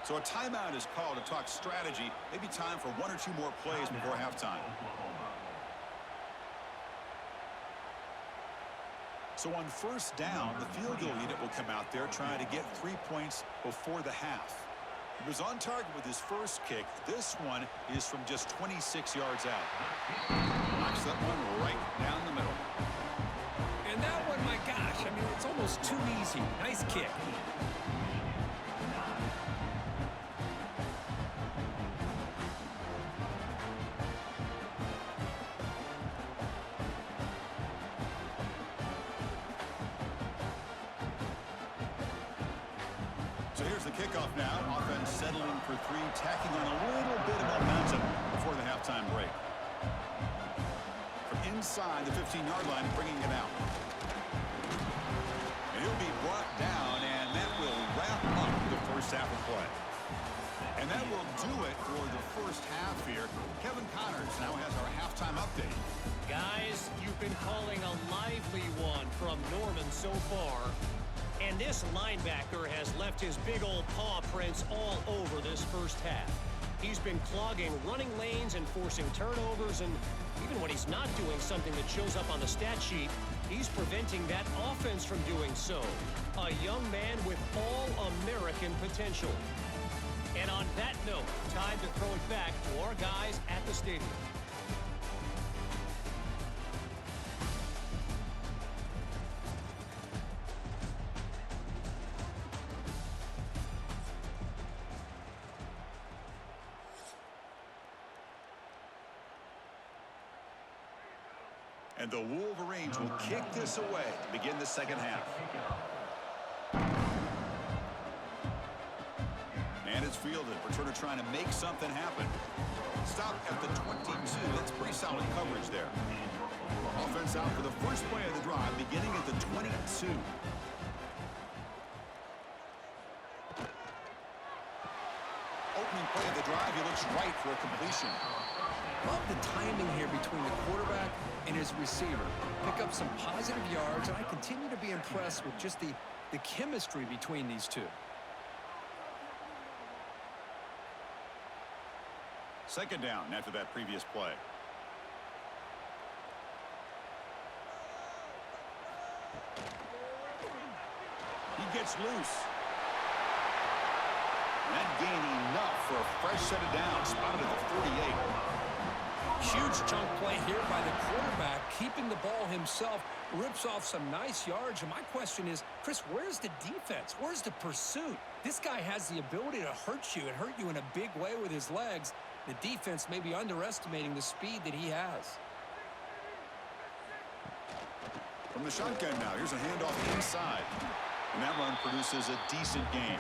So a timeout is called to talk strategy. Maybe time for 1 or 2 more plays before halftime. So on first down, the field goal unit will come out there trying to get 3 points before the half. He was on target with his first kick. This one is from just 26 yards out. Knocks that one right down the middle. And that one, my gosh, I mean, it's almost too easy. Nice kick. So here's the kickoff now. Offense settling for 3, tacking on a little bit of momentum before the halftime break. From inside the 15-yard line, bringing it out. And he'll be brought down, and that will wrap up the first half of play. And that will do it for the first half here. Kevin Connors now has our halftime update. Guys, you've been calling a lively one from Norman so far. And this linebacker has left his big old paw prints all over this first half. He's been clogging running lanes and forcing turnovers, and even when he's not doing something that shows up on the stat sheet, he's preventing that offense from doing so. A young man with all-American potential. And on that note, time to throw it back to our guys at the stadium. And the Wolverines will kick this away to begin the second half. And it's fielded. Returner trying to make something happen. Stop at the 22. That's pretty solid coverage there. Offense out for the first play of the drive, beginning at the 22. Opening play of the drive, he looks right for a completion. Love the timing here between the quarterback and his receiver. Pick up some positive yards, and I continue to be impressed with just the chemistry between these two. Second down after that previous play. He gets loose. And that gained enough for a fresh set of downs, spotted at the 48. Huge chunk play here by the quarterback, keeping the ball himself, rips off some nice yards. And my question is, Chris, where's the defense? Where's the pursuit? This guy has the ability to hurt you and hurt you in a big way with his legs. The defense may be underestimating the speed that he has. From the shotgun now, here's a handoff inside. And that run produces a decent gain.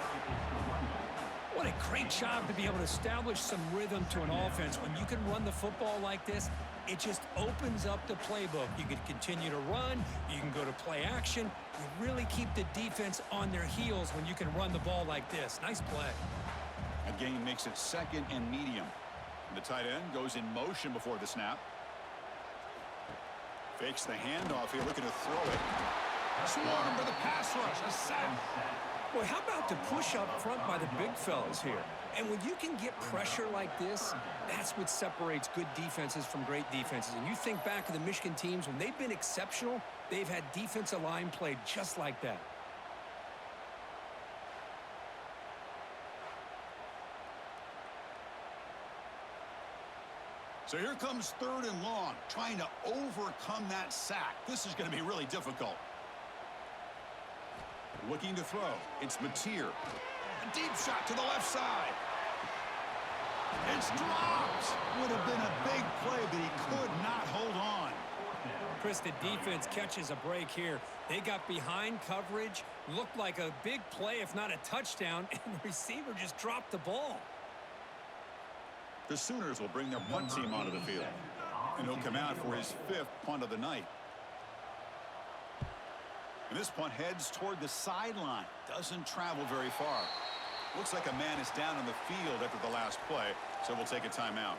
What a great job to be able to establish some rhythm to an offense. When you can run the football like this, it just opens up the playbook. You can continue to run. You can go to play action. You really keep the defense on their heels when you can run the ball like this. Nice play. That gain makes it second and medium. And the tight end goes in motion before the snap. Fakes the handoff here, looking to throw it. Swarm for the pass rush. A sack. Boy, how about the push up front by the big fellas here? And when you can get pressure like this, that's what separates good defenses from great defenses. And you think back to the Michigan teams, when they've been exceptional, they've had defensive line play just like that. So here comes third and long, trying to overcome that sack. This is going to be really difficult. Looking to throw. It's Mateer. A deep shot to the left side. It's dropped. Would have been a big play, but he could not hold on. Chris, the defense catches a break here. They got behind coverage, looked like a big play, if not a touchdown, and the receiver just dropped the ball. The Sooners will bring their punt team onto the field. And he'll come out for his 5th punt of the night. And this punt heads toward the sideline. Doesn't travel very far. Looks like a man is down on the field after the last play, so we'll take a timeout.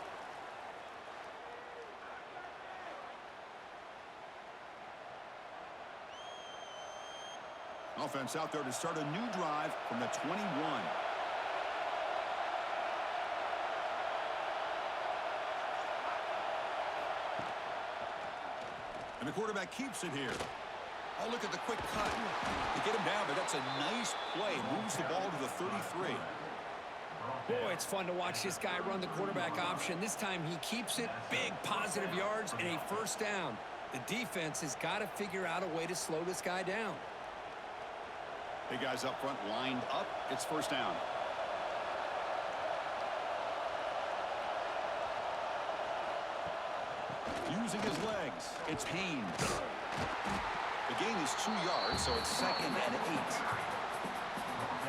Offense out there to start a new drive from the 21. And the quarterback keeps it here. Oh, look at the quick cut. They get him down, but that's a nice play. Moves the ball to the 33. Boy, it's fun to watch this guy run the quarterback option. This time he keeps it, big positive yards, and a first down. The defense has got to figure out a way to slow this guy down. Big guys up front lined up. It's first down. Using his legs, it's Haynes. The gain is 2 yards, so it's 2nd and 8.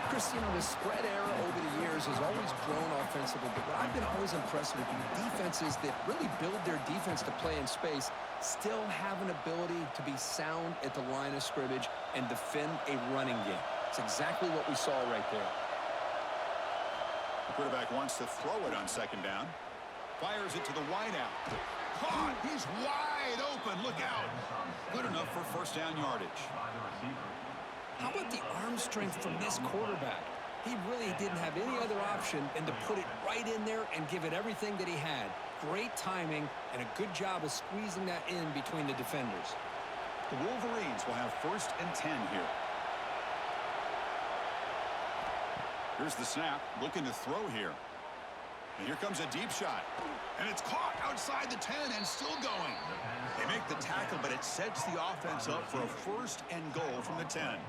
Chris, you know, the spread era over the years has always grown offensively, but what I've been always impressed with defenses that really build their defense to play in space still have an ability to be sound at the line of scrimmage and defend a running game. It's exactly what we saw right there. The quarterback wants to throw it on 2nd down. Fires it to the wideout. Caught! He's wide open. Look out. Good enough for first down yardage. How about the arm strength from this quarterback? He really didn't have any other option than to put it right in there and give it everything that he had. Great timing and a good job of squeezing that in between the defenders. The Wolverines will have 1st and 10 here. Here's the snap. Looking to throw here. And here comes a deep shot. And it's caught outside the 10 and still going. They make the tackle, but it sets the offense up for a 1st and goal from the 10.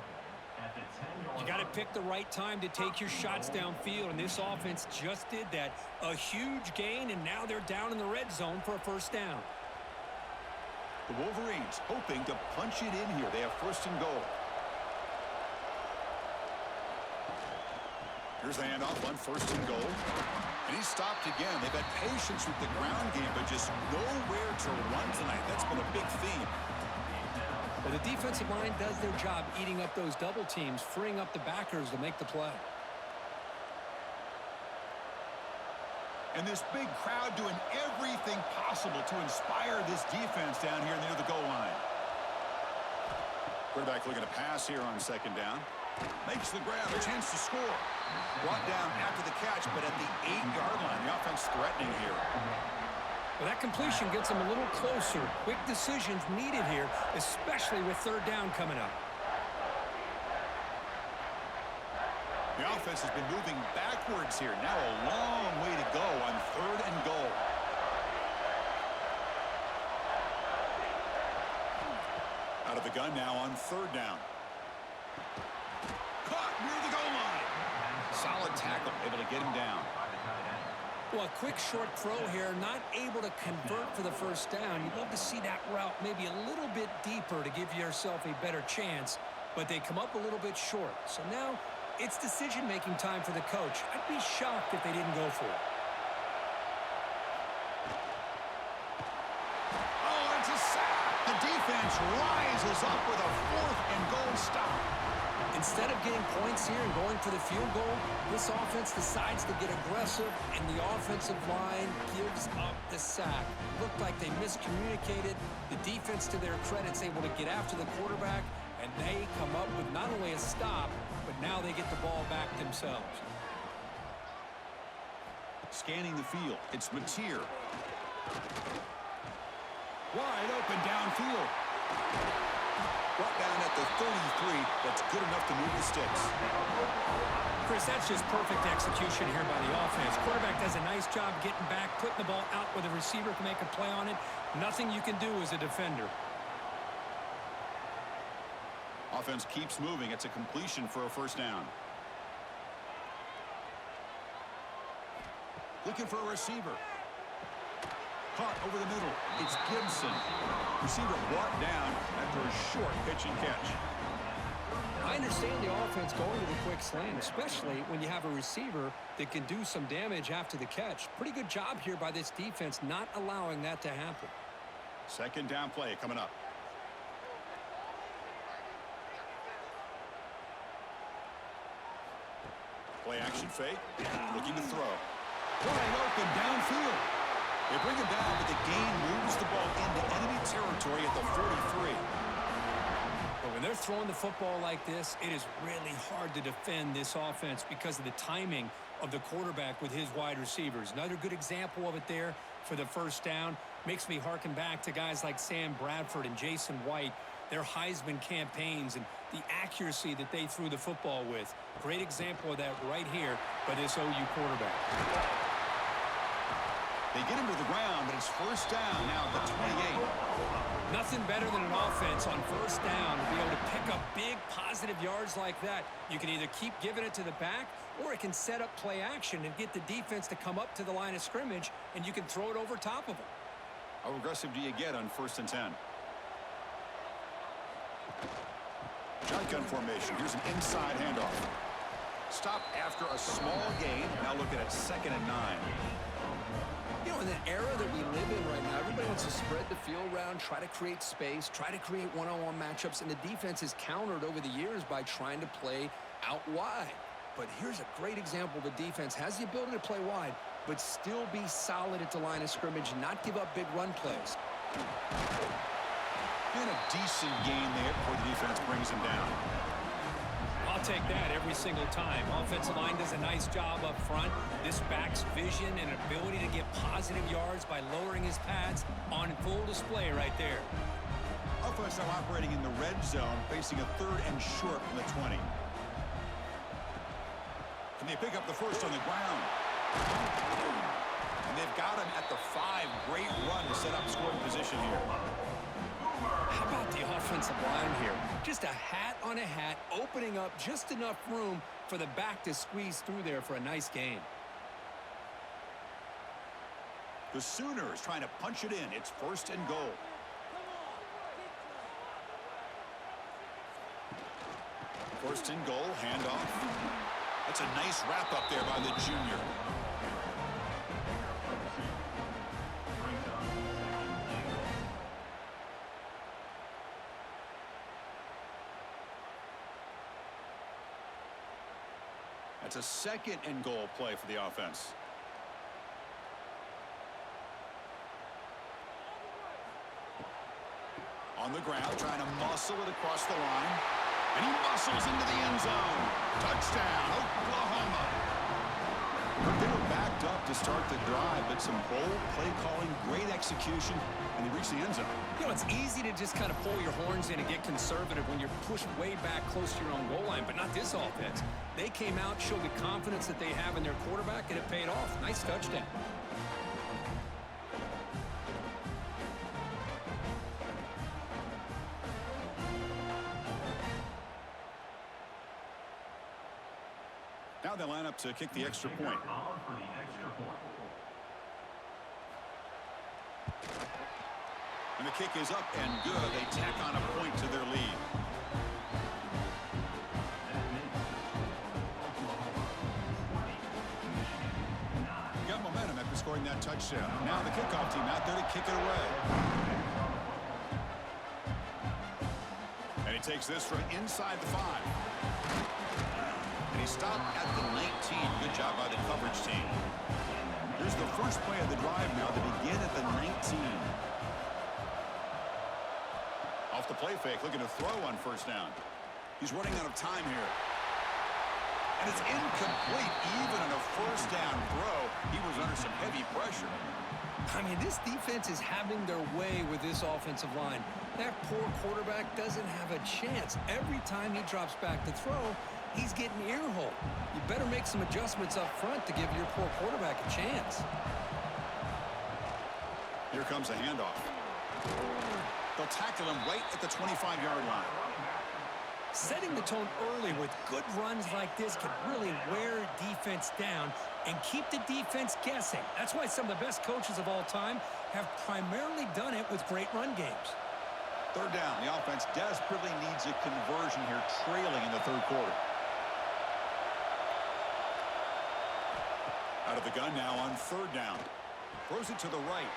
You got to pick the right time to take your shots downfield, and this offense just did that. A huge gain, and now they're down in the red zone for a first down. The Wolverines hoping to punch it in here. They have 1st and goal. Here's the handoff on 1st and goal. And he's stopped again. They've had patience with the ground game, but just nowhere to run tonight. That's been a big theme. Well, the defensive line does their job eating up those double teams, freeing up the backers to make the play. And this big crowd doing everything possible to inspire this defense down here near the goal line. Quarterback looking to pass here on 2nd down. Makes the grab, a chance to score. Brought down after the catch, but at the 8-yard line, the offense threatening here. Well, that completion gets them a little closer. Quick decisions needed here, especially with 3rd down coming up. The offense has been moving backwards here. Now a long way to go on 3rd and goal. Out of the gun now on 3rd down. Caught near the goal line. Solid tackle, able to get him down. Well, a quick short throw here, not able to convert for the first down. You'd love to see that route maybe a little bit deeper to give yourself a better chance, but they come up a little bit short. So now it's decision-making time for the coach. I'd be shocked if they didn't go for it. Oh, it's a sack. The defense rises up with a 4th and goal stop. Instead of getting points here and going for the field goal, this offense decides to get aggressive, and the offensive line gives up the sack. Looked like they miscommunicated. The defense, to their credit, is able to get after the quarterback, and they come up with not only a stop, but now they get the ball back themselves. Scanning the field, it's Mateer. Wide open downfield. Brought down at the 33. That's good enough to move the sticks. Chris, that's just perfect execution here by the offense. Quarterback does a nice job getting back, putting the ball out where the receiver can make a play on it. Nothing you can do as a defender. Offense keeps moving. It's a completion for a first down. Looking for a receiver. Caught over the middle. It's Gibson. Receiver brought down after a short pitch and catch. I understand the offense going to the quick slant, especially when you have a receiver that can do some damage after the catch. Pretty good job here by this defense not allowing that to happen. 2nd down play coming up. Play action fake. Looking to throw. Wide open downfield. They bring him down, but the gain moves the ball into enemy territory at the 43. But when they're throwing the football like this, it is really hard to defend this offense because of the timing of the quarterback with his wide receivers. Another good example of it there for the first down. Makes me harken back to guys like Sam Bradford and Jason White. their Heisman campaigns and the accuracy that they threw the football with. Great example of that right here by this OU quarterback. They get him to the ground, but it's first down now at the 28. Nothing better than an offense on first down to be able to pick up big positive yards like that. You can either keep giving it to the back, or it can set up play action and get the defense to come up to the line of scrimmage, and you can throw it over top of them. How aggressive do you get on 1st and 10? Shotgun formation. Here's an inside handoff. Stop after a small gain. Now looking at 2nd and 9. You know, in the era that we live in right now, everybody wants to spread the field around, try to create space, try to create one-on-one matchups, and the defense has countered over the years by trying to play out wide. But here's a great example. The defense has the ability to play wide, but still be solid at the line of scrimmage and not give up big run plays. And a decent gain there before the defense brings him down. I'll take that every single time. Offensive line does a nice job up front. This back's vision and ability to get positive yards by lowering his pads on full display right there. Offense now operating in the red zone, facing a 3rd and short from the 20. Can they pick up the first on the ground? And they've got him at the 5. Great run to set up scoring position here. How about the offensive line here? Just a hat on a hat, opening up just enough room for the back to squeeze through there for a nice gain. The Sooners trying to punch it in. It's 1st and goal. First and goal, handoff. That's a nice wrap up there by the junior. That's a 2nd and goal play for the offense. On the ground, trying to muscle it across the line. And he muscles into the end zone. Touchdown, Oklahoma. They were backed up to start the drive, but some bold play calling, great execution, and they reached the end zone. You know, it's easy to just kind of pull your horns in and get conservative when you're pushed way back close to your own goal line, but not this offense. They came out, showed the confidence that they have in their quarterback, and it paid off. Nice touchdown. Now they line up to kick the extra point. And the kick is up and good. They tack on a point to their lead. Got momentum after scoring that touchdown. Now the kickoff team out there to kick it away. And he takes this from inside the 5. And he stopped at the 19. Good job by the coverage team. Here's the first play of the drive now. They begin at the 19. Off the play fake, looking to throw on first down. He's running out of time here. And it's incomplete. Even on a first down throw, he was under some heavy pressure. I mean, this defense is having their way with this offensive line. That poor quarterback doesn't have a chance. Every time he drops back to throw, he's getting ear-hole. You better make some adjustments up front to give your poor quarterback a chance. Here comes a handoff. They'll tackle him right at the 25-yard line. Setting the tone early with good runs like this can really wear defense down and keep the defense guessing. That's why some of the best coaches of all time have primarily done it with great run games. Third down. The offense desperately needs a conversion here, trailing in the third quarter. Out of the gun now on third down. Throws it to the right.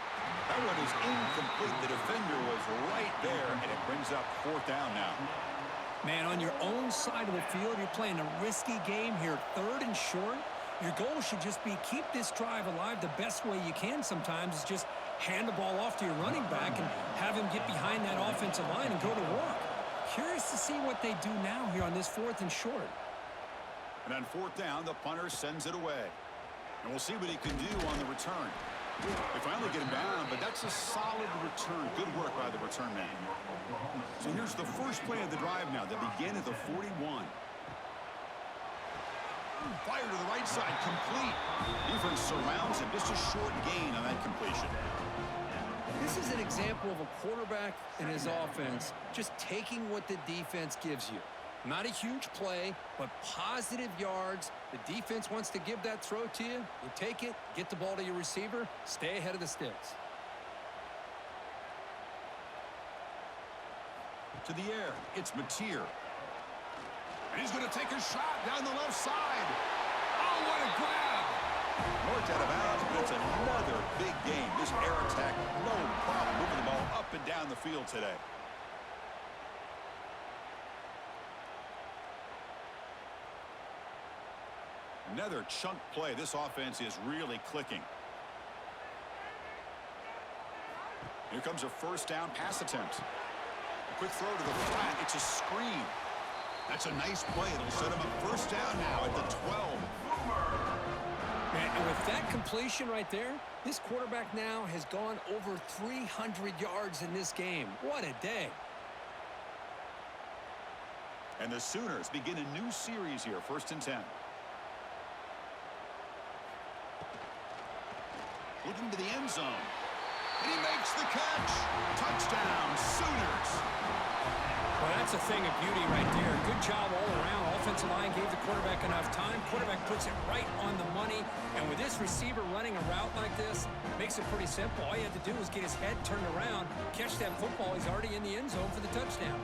That one is incomplete. The defender was right there, and it brings up fourth down now. Man, on your own side of the field, you're playing a risky game here. 3rd and short. Your goal should just be keep this drive alive the best way you can sometimes is just hand the ball off to your running back and have him get behind that offensive line and go to work. Curious to see what they do now here on this 4th and short. And on 4th down, the punter sends it away. And we'll see what he can do on the return. They finally get him down, but that's a solid return. Good work by the return man. So here's the first play of the drive now. They begin at the 41. Fire to the right side, complete. Defense surrounds him. Just a short gain on that completion. This is an example of a quarterback and his offense just taking what the defense gives you. Not a huge play, but positive yards. The defense wants to give that throw to you. You take it, get the ball to your receiver, stay ahead of the sticks. To the air, it's Mateer. And he's going to take a shot down the left side. Oh, what a grab! Worked out of bounds, but it's another big game. This air attack, no problem moving the ball up and down the field today. Another chunk play. This offense is really clicking. Here comes a first down pass attempt. A quick throw to the flat. It's a screen. That's a nice play. It'll set him up first down now at the 12. And with that completion right there, this quarterback now has gone over 300 yards in this game. What a day. And the Sooners begin a new series here, 1st and 10. Looking to the end zone. And he makes the catch. Touchdown, Sooners. Well, that's a thing of beauty right there. Good job all around. Offensive line gave the quarterback enough time. Quarterback puts it right on the money. And with this receiver running a route like this, makes it pretty simple. All you had to do was get his head turned around, catch that football. He's already in the end zone for the touchdown.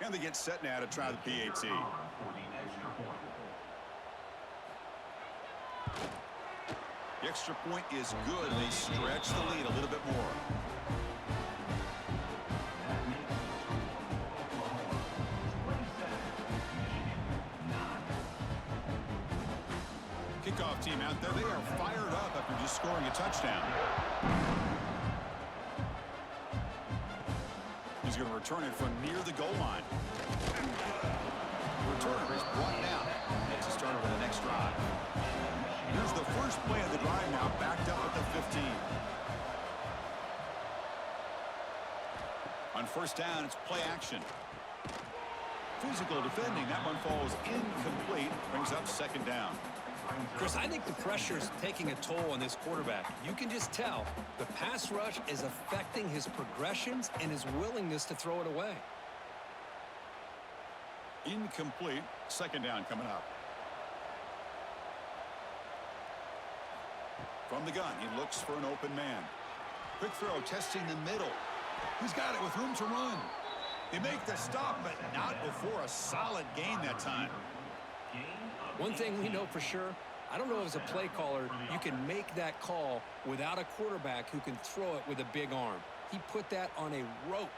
And they get set now to try the PAT. The extra point is good. They stretch the lead a little bit more. Kickoff team out there. They are fired up after just scoring a touchdown. He's going to return it from near the goal line. Returner is brought down. It's a starter for the next drive. Here's the first play of the drive now, backed up at the 15. On first down, it's play action. Physical defending. That one falls incomplete. Brings up 2nd down. Chris, I think the pressure is taking a toll on this quarterback. You can just tell the pass rush is affecting his progressions and his willingness to throw it away. Incomplete. 2nd down coming up. From the gun, he looks for an open man. Quick throw, testing the middle. He's got it with room to run. They make the stop, but not before a solid gain that time. One thing we know for sure, I don't know as a play caller, you can make that call without a quarterback who can throw it with a big arm. He put that on a rope.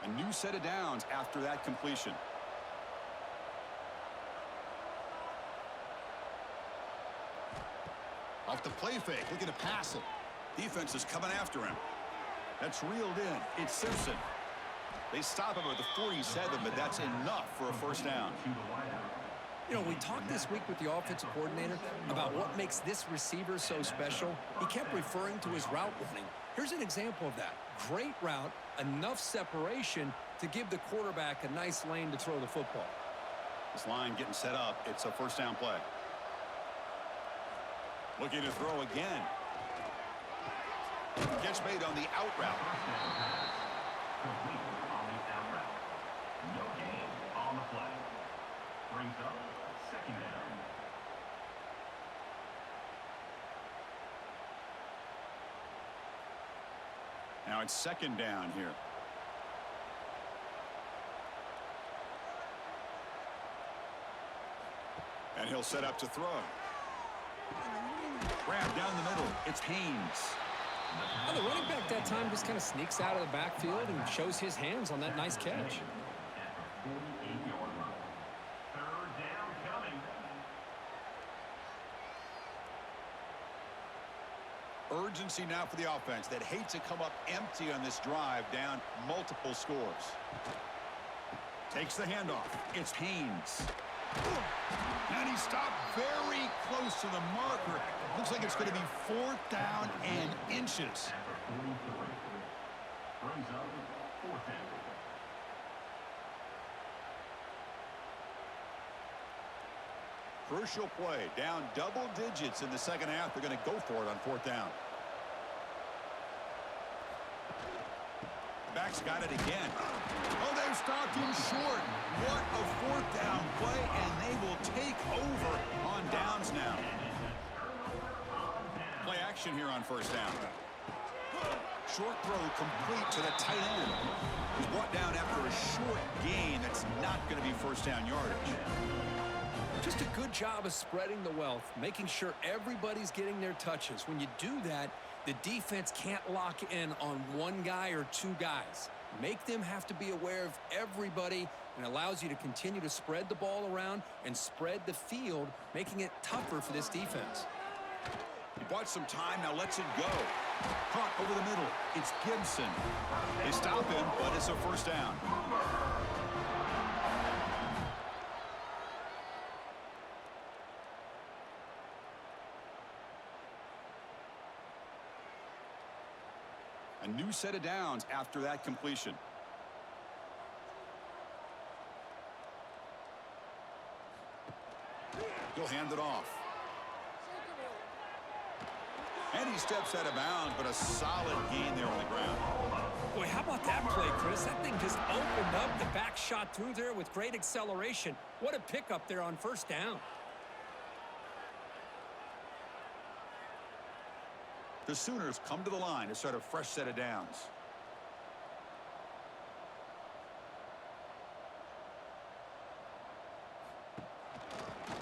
A new set of downs after that completion. Off the play fake, looking to pass it. Defense is coming after him. That's reeled in. It's Simpson. They stop him at the 47, but that's enough for a first down. You know, we talked this week with the offensive coordinator about what makes this receiver so special. He kept referring to his route running. Here's an example of that. Great route, enough separation to give the quarterback a nice lane to throw the football. This line getting set up. It's a first down play. Looking to throw again. Catch made on the out route. Complete on the out route. No gain on the play. Brings up 2nd down. Now it's 2nd down here. And he'll set up to throw. Grab down the middle. It's Haynes. Well, the running back that time just kind of sneaks out of the backfield and shows his hands on that nice catch. urgency now for the offense that hate to come up empty on this drive down multiple scores. Takes the handoff. It's Haynes. And he stopped very close to the marker. Looks like it's going to be 4th down and inches. Brings up 4th down. Crucial play. Down double digits in the second half. They're going to go for it on 4th down. Back's got it again. Oh, they've stopped him short. What a 4th down play, and they will take over on downs now. Play action here on 1st down. Short throw complete to the tight end. He's brought down after a short gain. That's not going to be 1st down yardage. Just a good job of spreading the wealth, making sure everybody's getting their touches. When you do that, the defense can't lock in on one guy or two guys. Make them have to be aware of everybody, and allows you to continue to spread the ball around and spread the field, making it tougher for this defense. He bought some time, now lets it go. Caught over the middle. It's Gibson. They stop him, but it's a 1st down. A new set of downs after that completion. He'll hand it off. And he steps out of bounds, but a solid gain there on the ground. Boy, how about that play, Chris? That thing just opened up. The back shot through there with great acceleration. What a pickup there on 1st down. The Sooners come to the line to start a fresh set of downs.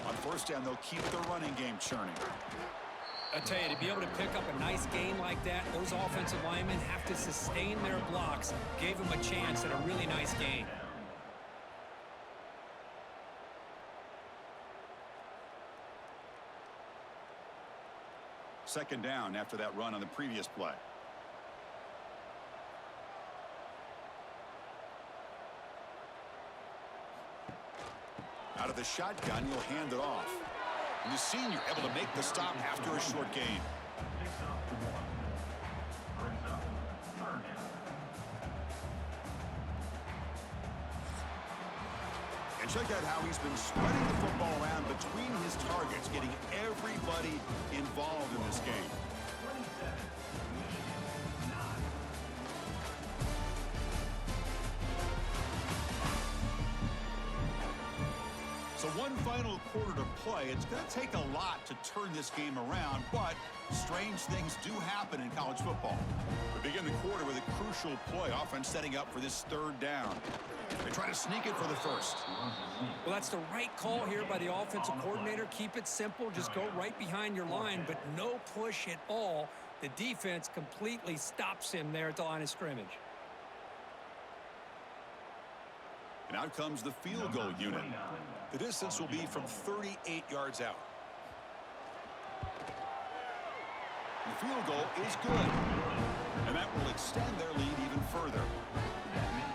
On 1st down, they'll keep the running game churning. I tell you, to be able to pick up a nice gain like that, those offensive linemen have to sustain their blocks. Gave them a chance at a really nice gain. Second down after that run on the previous play. Out of the shotgun, he'll hand it off. And the senior able to make the stop after a short gain. And check out how he's been spreading the football around between his targets, getting everybody involved in this game. So one final quarter to play. It's going to take a lot to turn this game around, but strange things do happen in college football. We begin the quarter with a crucial play. Offense setting up for this 3rd down. They try to sneak it for the 1st. Well, that's the right call here by the offensive coordinator. Keep it simple. Just go right behind your line, but no push at all. The defense completely stops him there at the line of scrimmage. And out comes the field goal unit. The distance will be from 38 yards out. The field goal is good. And that will extend their lead even further.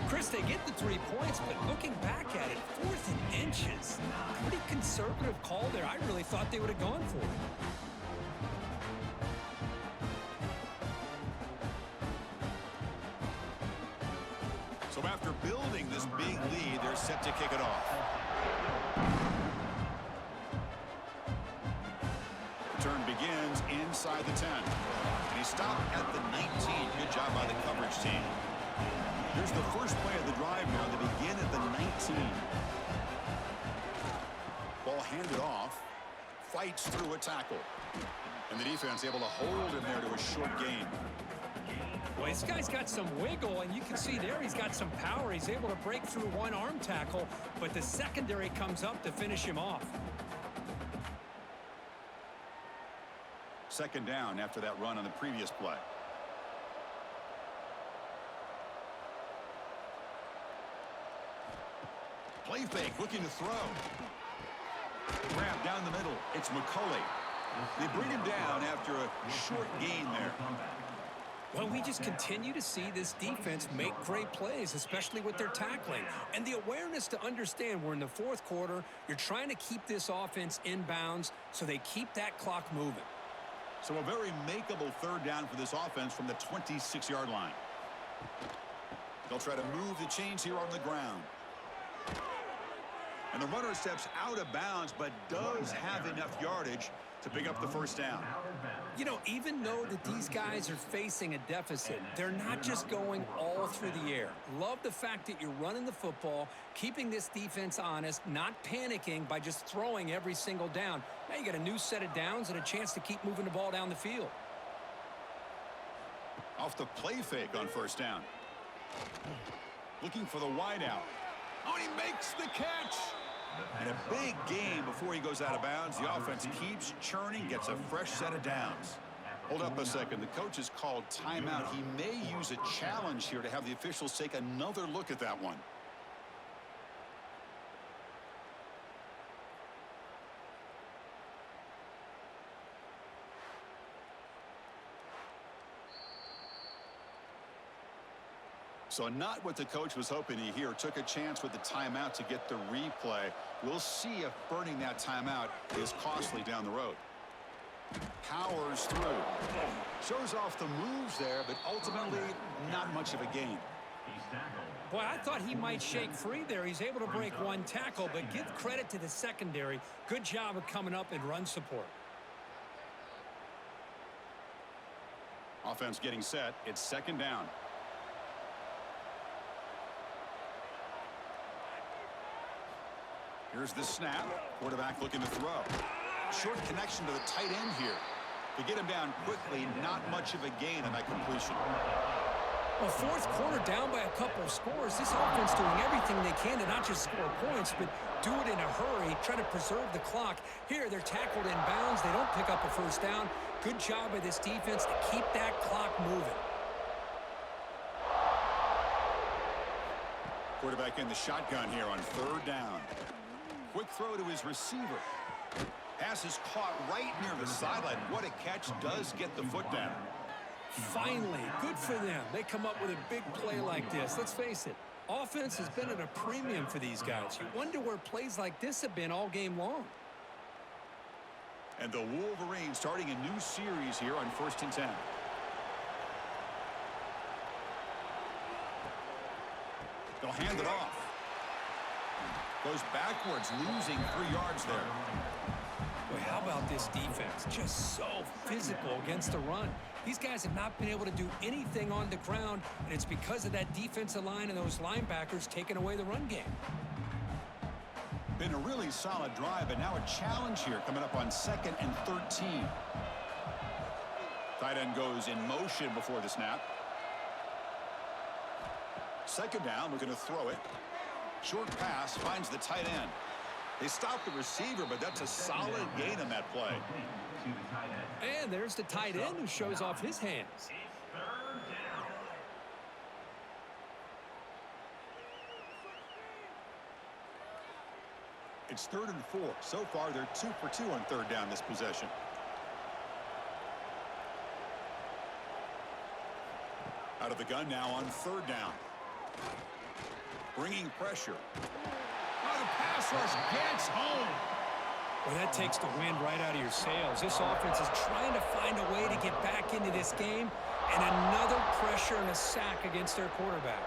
Chris, they get the 3 points, but looking back at it, 4th and inches. Pretty conservative call there. I really thought they would have gone for it. So after building this big lead, they're set to kick it off. Return begins inside the 10. And he stopped at the 19. Good job by the coverage team. Here's the first play of the drive now. They begin at the 19. Ball handed off. Fights through a tackle. And the defense able to hold him there to a short gain. Well, this guy's got some wiggle, and you can see there he's got some power. He's able to break through one arm tackle, but the secondary comes up to finish him off. Second down after that run on the previous play. Play fake, looking to throw. Grab down the middle. It's McCulley. They bring him down after a short gain there. Well, we just continue to see this defense make great plays, especially with their tackling. And the awareness to understand we're in the fourth quarter, you're trying to keep this offense in bounds so they keep that clock moving. So a very makeable third down for this offense from the 26-yard line. They'll try to move the chains here on the ground. And the runner steps out of bounds, but does have enough yardage to pick up the first down. You know, even though that these guys are facing a deficit, they're not just going all through the air. Love the fact that you're running the football, keeping this defense honest, not panicking by just throwing every single down. Now you got a new set of downs and a chance to keep moving the ball down the field. Off the play fake on first down. Looking for the wideout. Oh, he makes the catch. And a big gain before he goes out of bounds. The offense keeps churning, gets a fresh set of downs. Hold up a second. The coach has called timeout. He may use a challenge here to have the officials take another look at that one. So not what the coach was hoping to hear. Took a chance with the timeout to get the replay. We'll see if burning that timeout is costly down the road. Powers through. Shows off the moves there, but ultimately not much of a gain. Boy, I thought he might shake free there. He's able to break one tackle, but give credit to the secondary. Good job of coming up and run support. Offense getting set. It's second down. Here's the snap. Quarterback looking to throw. Short connection to the tight end here. To get him down quickly, not much of a gain on that completion. Well, fourth quarter down by a couple of scores. This offense doing everything they can to not just score points, but do it in a hurry, try to preserve the clock. Here, they're tackled in bounds. They don't pick up a first down. Good job by this defense to keep that clock moving. Quarterback in the shotgun here on third down. Quick throw to his receiver. Pass is caught right near the sideline. What a catch. Does get the foot down. Finally, good for them. They come up with a big play like this. Let's face it, offense has been at a premium for these guys. You wonder where plays like this have been all game long. And the Wolverines starting a new series here on 1st and 10. They'll hand it off. Goes backwards, losing 3 yards there. Boy, how about this defense? Just so physical against the run. These guys have not been able to do anything on the ground, and it's because of that defensive line and those linebackers taking away the run game. Been a really solid drive, but now a challenge here coming up on 2nd and 13. Tight end goes in motion before the snap. Second down, looking to throw it. Short pass finds the tight end. They stop the receiver, but that's a solid gain in that play. And there's the tight end who shows off his hands. It's 3rd and 4. So far, they're 2 for 2 on third down this possession. Out of the gun now on third down. Bringing pressure. Oh, the pass rush gets home. Well, that takes the wind right out of your sails. This offense is trying to find a way to get back into this game, and another pressure and a sack against their quarterback.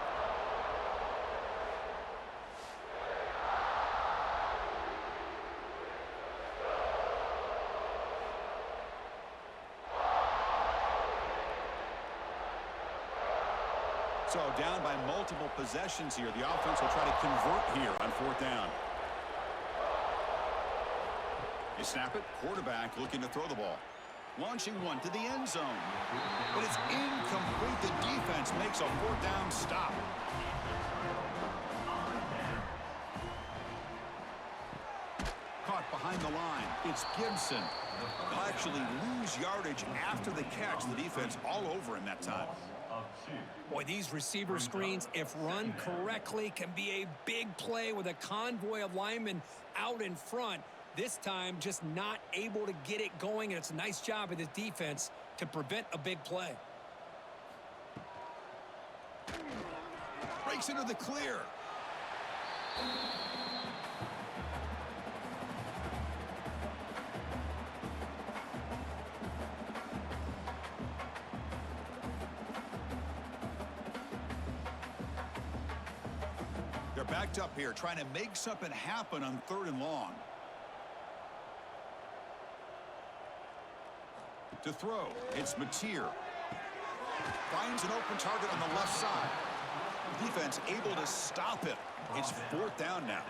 So down by multiple possessions here. The offense will try to convert here on 4th down. They snap it. Quarterback looking to throw the ball. Launching one to the end zone. But it's incomplete. The defense makes a 4th down stop. Caught behind the line. It's Gibson. They'll actually lose yardage after the catch. The defense all over him that time. Boy, these receiver screens, if run correctly, can be a big play with a convoy of linemen out in front. This time, just not able to get it going, and it's a nice job of the defense to prevent a big play. Breaks into the clear. They're backed up here, trying to make something happen on 3rd and long. To throw, it's Mateer. Finds an open target on the left side. Defense able to stop it. It's 4th down now.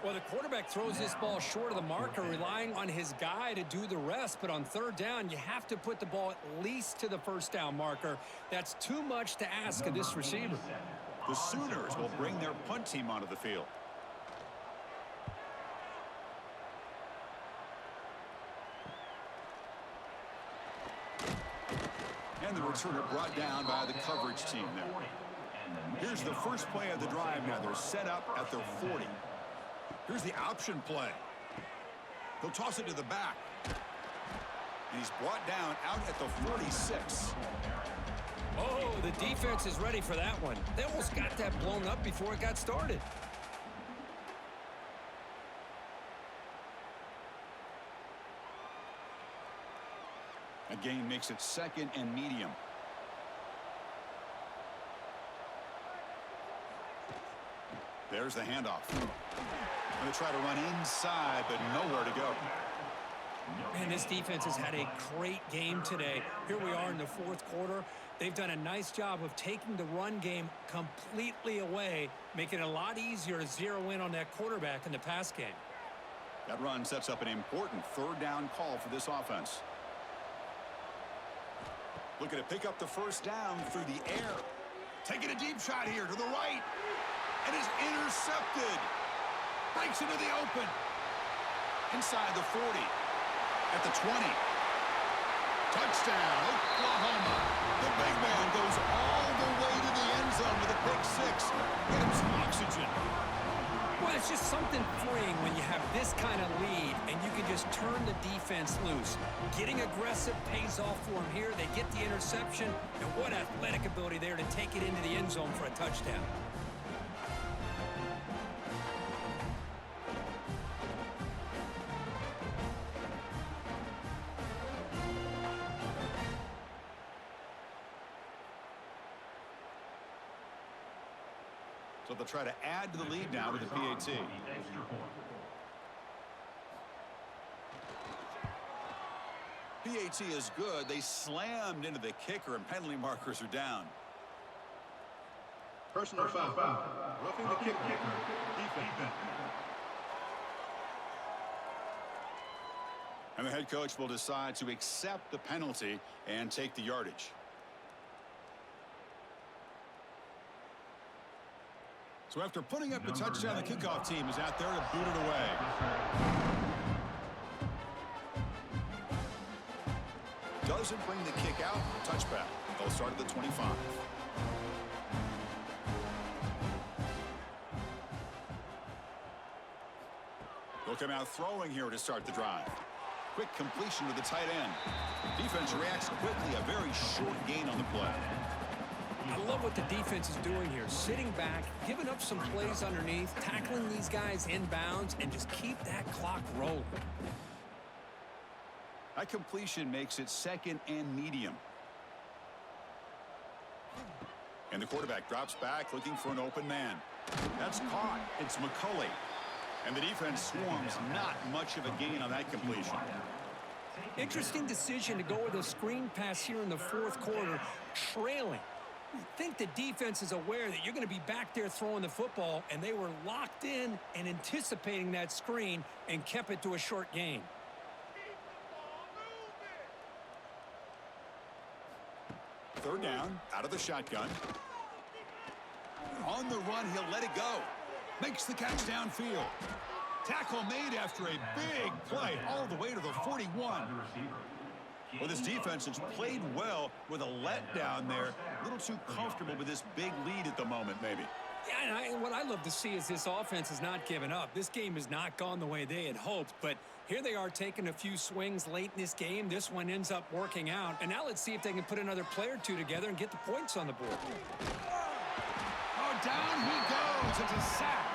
Well, the quarterback throws this ball short of the marker, relying on his guy to do the rest. But on 3rd down, you have to put the ball at least to the 1st down marker. That's too much to ask of this receiver. The Sooners will bring their punt team onto the field. And the returner brought down by the coverage team there. Here's the first play of the drive now. They're set up at their 40. Here's the option play. He'll toss it to the back. And he's brought down out at the 46. Oh, the defense is ready for that one. They almost got that blown up before it got started. A gain makes it 2nd and medium. There's the handoff. Going to try to run inside, but nowhere to go. Man, this defense has had a great game today. Here we are in the 4th quarter. They've done a nice job of taking the run game completely away, making it a lot easier to zero in on that quarterback in the pass game. That run sets up an important 3rd down call for this offense. Looking to pick up the 1st down through the air. Taking a deep shot here to the right. And is intercepted. Breaks into the open. Inside the 40. At the 20. Touchdown, Oklahoma. The big man goes all the way to the end zone with a pick 6. Get him some oxygen. Well, it's just something freeing when you have this kind of lead and you can just turn the defense loose. Getting aggressive pays off for them here. They get the interception, and what athletic ability there to take it into the end zone for a touchdown. So they'll try to add to the lead now to the PAT. PAT is good. They slammed into the kicker, and penalty markers are down. Personal foul. Roughing the kicker. Defense. And the head coach will decide to accept the penalty and take the yardage. So after putting up the touchdown, the kickoff team is out there to boot it away. Doesn't bring the kick out. Touchback. They'll start at the 25. They'll come out throwing here to start the drive. Quick completion to the tight end. Defense reacts quickly. A very short gain on the play. I love what the defense is doing here. Sitting back, giving up some plays underneath, tackling these guys inbounds, and just keep that clock rolling. That completion makes it 2nd and medium. And the quarterback drops back looking for an open man. That's caught. It's McCulley. And the defense swarms. Not much of a gain on that completion. Interesting decision to go with a screen pass here in the 4th quarter, trailing. I think the defense is aware that you're going to be back there throwing the football, and they were locked in and anticipating that screen and kept it to a short gain. Third down, out of the shotgun. On the run, he'll let it go. Makes the catch downfield. Tackle made after a big play all the way to the 41. Well, this defense has played well with a letdown there. A little too comfortable with this big lead at the moment, maybe. Yeah, and what I love to see is this offense is not giving up. This game has not gone the way they had hoped, but here they are taking a few swings late in this game. This one ends up working out, and now let's see if they can put another play or two together and get the points on the board. Oh, down he goes. It's a sack.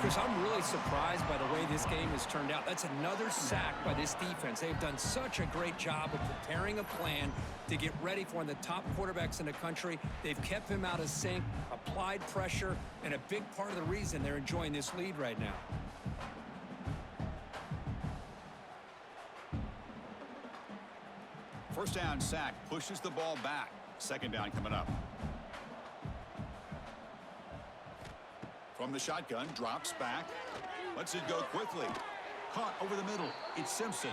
Chris, I'm really surprised by the way this game has turned out. That's another sack by this defense. They've done such a great job of preparing a plan to get ready for one of the top quarterbacks in the country. They've kept him out of sync, applied pressure, and a big part of the reason they're enjoying this lead right now. First down sack pushes the ball back. Second down coming up. From the shotgun, drops back. Lets it go quickly. Caught over the middle. It's Simpson.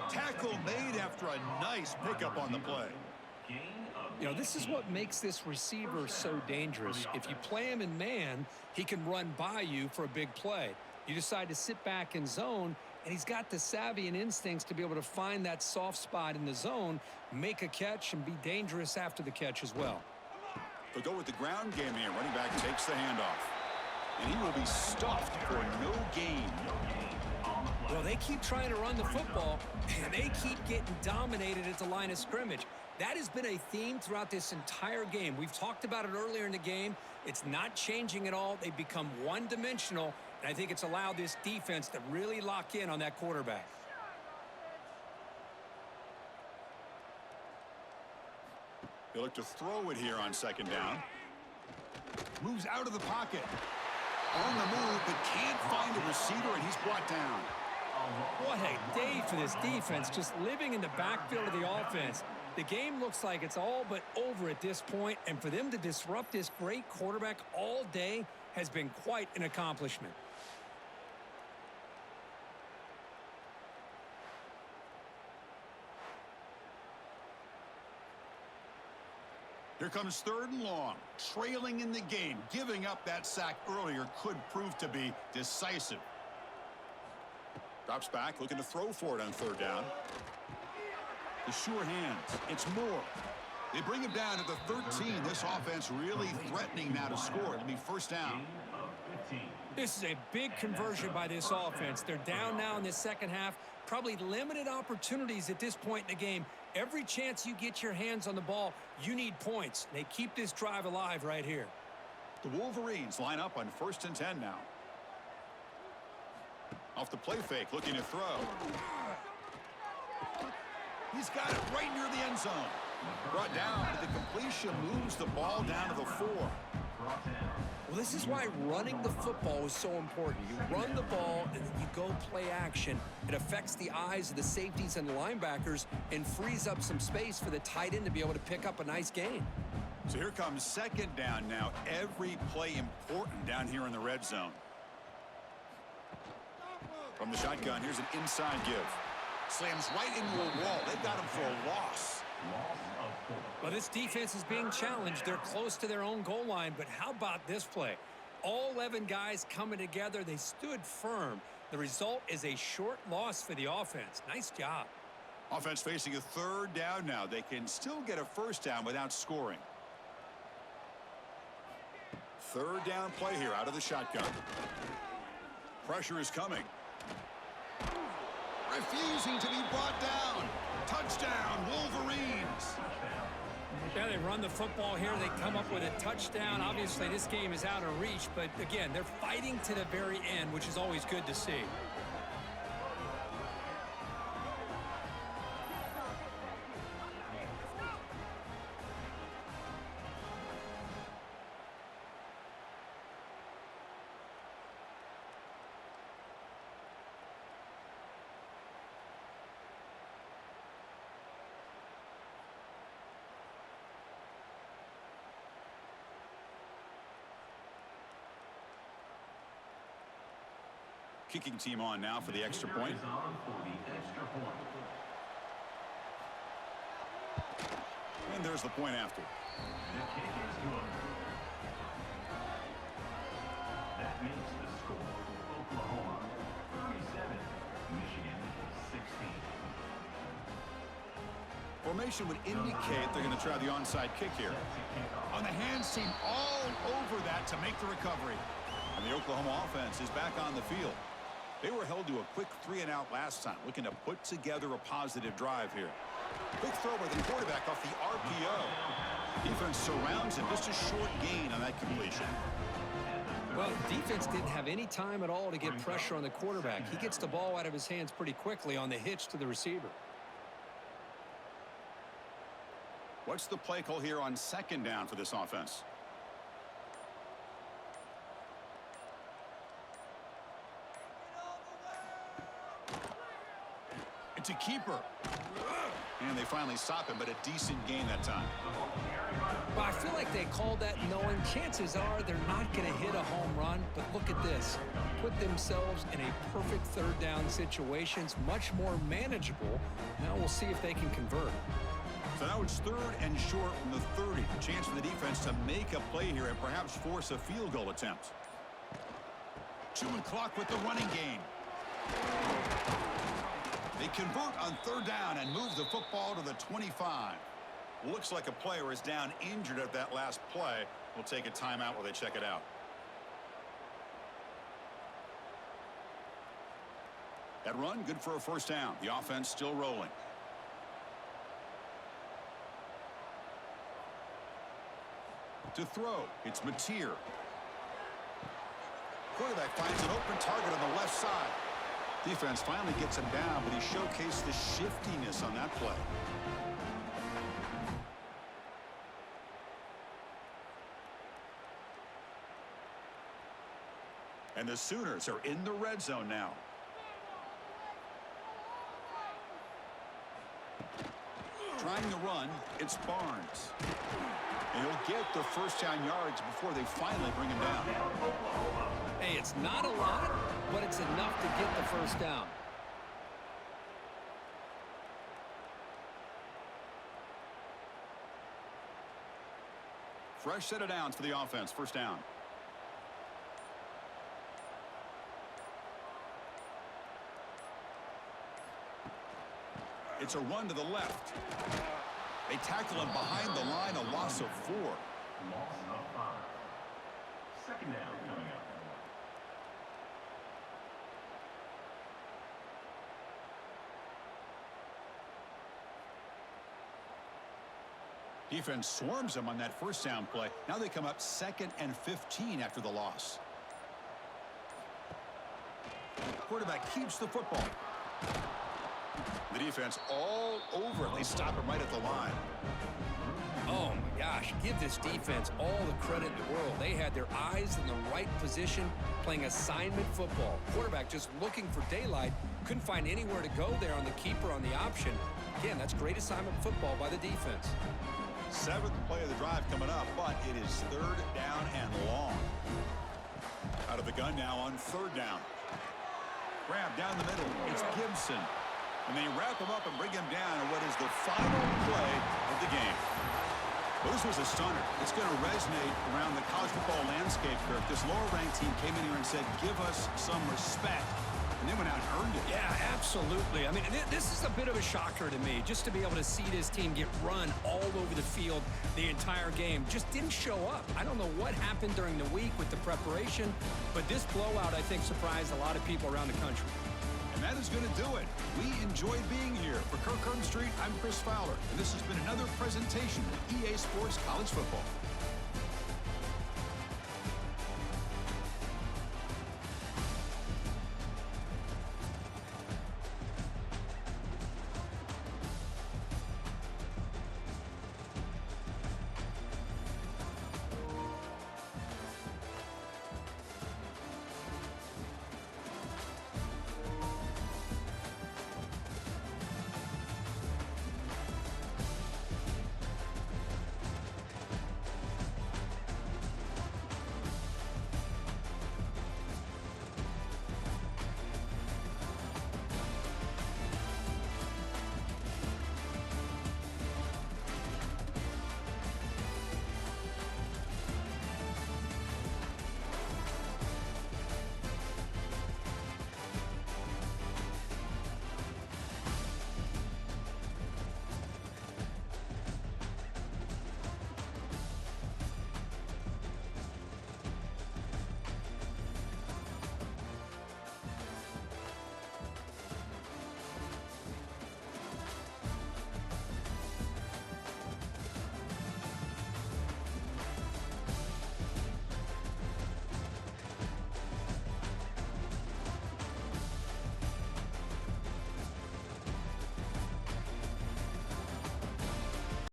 Tackle made after a nice pickup on the play. You know, this is what makes this receiver so dangerous. If you play him in man, he can run by you for a big play. You decide to sit back in zone, and he's got the savvy and instincts to be able to find that soft spot in the zone, make a catch, and be dangerous after the catch as well. They'll go with the ground game here. Running back takes the handoff. And he will be stuffed for no gain. Well, they keep trying to run the football, and they keep getting dominated at the line of scrimmage. That has been a theme throughout this entire game. We've talked about it earlier in the game. It's not changing at all. They've become one-dimensional, and I think it's allowed this defense to really lock in on that quarterback. They look to throw it here on second down. Moves out of the pocket. On the move, but can't find a receiver, and he's brought down. What a day for this defense, just living in the backfield of the offense. The game looks like it's all but over at this point, and for them to disrupt this great quarterback all day has been quite an accomplishment. Here comes third and long. Trailing in the game. Giving up that sack earlier could prove to be decisive. Drops back, looking to throw for it on third down. The sure hands. It's Moore. They bring him down to the 13. This offense really threatening now to score. It'll be first down. This is a big conversion by this offense. They're down now in the second half. Probably limited opportunities at this point in the game. Every chance you get your hands on the ball, you need points. They keep this drive alive right here. The Wolverines line up on 1st and 10 now. Off the play fake, looking to throw. He's got it right near the end zone. Brought down, but the completion moves the ball down to the 4. Well, this is why running the football is so important. You run the ball, and then you go play action. It affects the eyes of the safeties and the linebackers and frees up some space for the tight end to be able to pick up a nice gain. So here comes second down now. Every play important down here in the red zone. From the shotgun, here's an inside give. Slams right into a wall. They've got him for a loss. Well, this defense is being challenged. They're close to their own goal line, but how about this play? All 11 guys coming together. They stood firm. The result is a short loss for the offense. Nice job. Offense facing a third down now. They can still get a first down without scoring. Third down play here out of the shotgun. Pressure is coming. Refusing to be brought down. Touchdown, Wolverines. Yeah, they run the football here. They come up with a touchdown. Obviously, this game is out of reach, but again, they're fighting to the very end, which is always good to see. Kicking team on now for the extra point. And there's the point after. The kick is good. That makes the score Oklahoma 37, Michigan 16. formation would indicate they're going to try the onside kick here. On the hands team all over that to make the recovery. And the Oklahoma offense is back on the field. They were held to a quick 3-and-out last time, looking to put together a positive drive here. Quick throw by the quarterback off the RPO. Defense surrounds him. Just a short gain on that completion. Well, the defense didn't have any time at all to get pressure on the quarterback. He gets the ball out of his hands pretty quickly on the hitch to the receiver. What's the play call here on 2nd down for this offense? It's a keeper. And they finally stop him, but a decent gain that time. Well, I feel like they called that knowing chances are they're not going to hit a home run. But look at this. Put themselves in a perfect 3rd down situation. It's much more manageable. Now we'll see if they can convert. So now it's 3rd and short from the 30. A chance for the defense to make a play here and perhaps force a field goal attempt. Chewing clock with the running game. They convert on 3rd down and move the football to the 25. Looks like a player is down injured at that last play. We'll take a timeout while they check it out. That run, good for a 1st down. The offense still rolling. To throw, it's Mateer. Quarterback finds an open target on the left side. Defense finally gets him down, but he showcased the shiftiness on that play. And the Sooners are in the red zone now. Trying to run, it's Barnes. And he'll get the 1st down yards before they finally bring him down. Hey, it's not a lot, but it's enough to get the 1st down. Fresh set of downs for the offense. 1st down. It's a run to the left. They tackle him behind the line, a loss of 4. Loss of 5. 2nd down coming up. Defense swarms him on that 1st down play. Now they come up 2nd and 15 after the loss. Quarterback keeps the football. The defense all over it. They stop him right at the line. Oh, my gosh. Give this defense all the credit in the world. They had their eyes in the right position, playing assignment football. Quarterback just looking for daylight. Couldn't find anywhere to go there on the keeper on the option. Again, that's great assignment football by the defense. 7th play of the drive coming up, but it is 3rd down and long. Out of the gun now on 3rd down. Grab down the middle. It's Gibson. And they wrap him up and bring him down in what is the final play of the game. Well, this was a stunner. It's going to resonate around the college football landscape here. If this lower-ranked team came in here and said, give us some respect, and they went out and earned it. Yeah, absolutely. I mean, this is a bit of a shocker to me, just to be able to see this team get run all over the field the entire game. Just didn't show up. I don't know what happened during the week with the preparation, but this blowout, I think, surprised a lot of people around the country. And that is going to do it. We enjoyed being here. For Kirk Street, I'm Chris Fowler, and this has been another presentation of EA Sports College Football.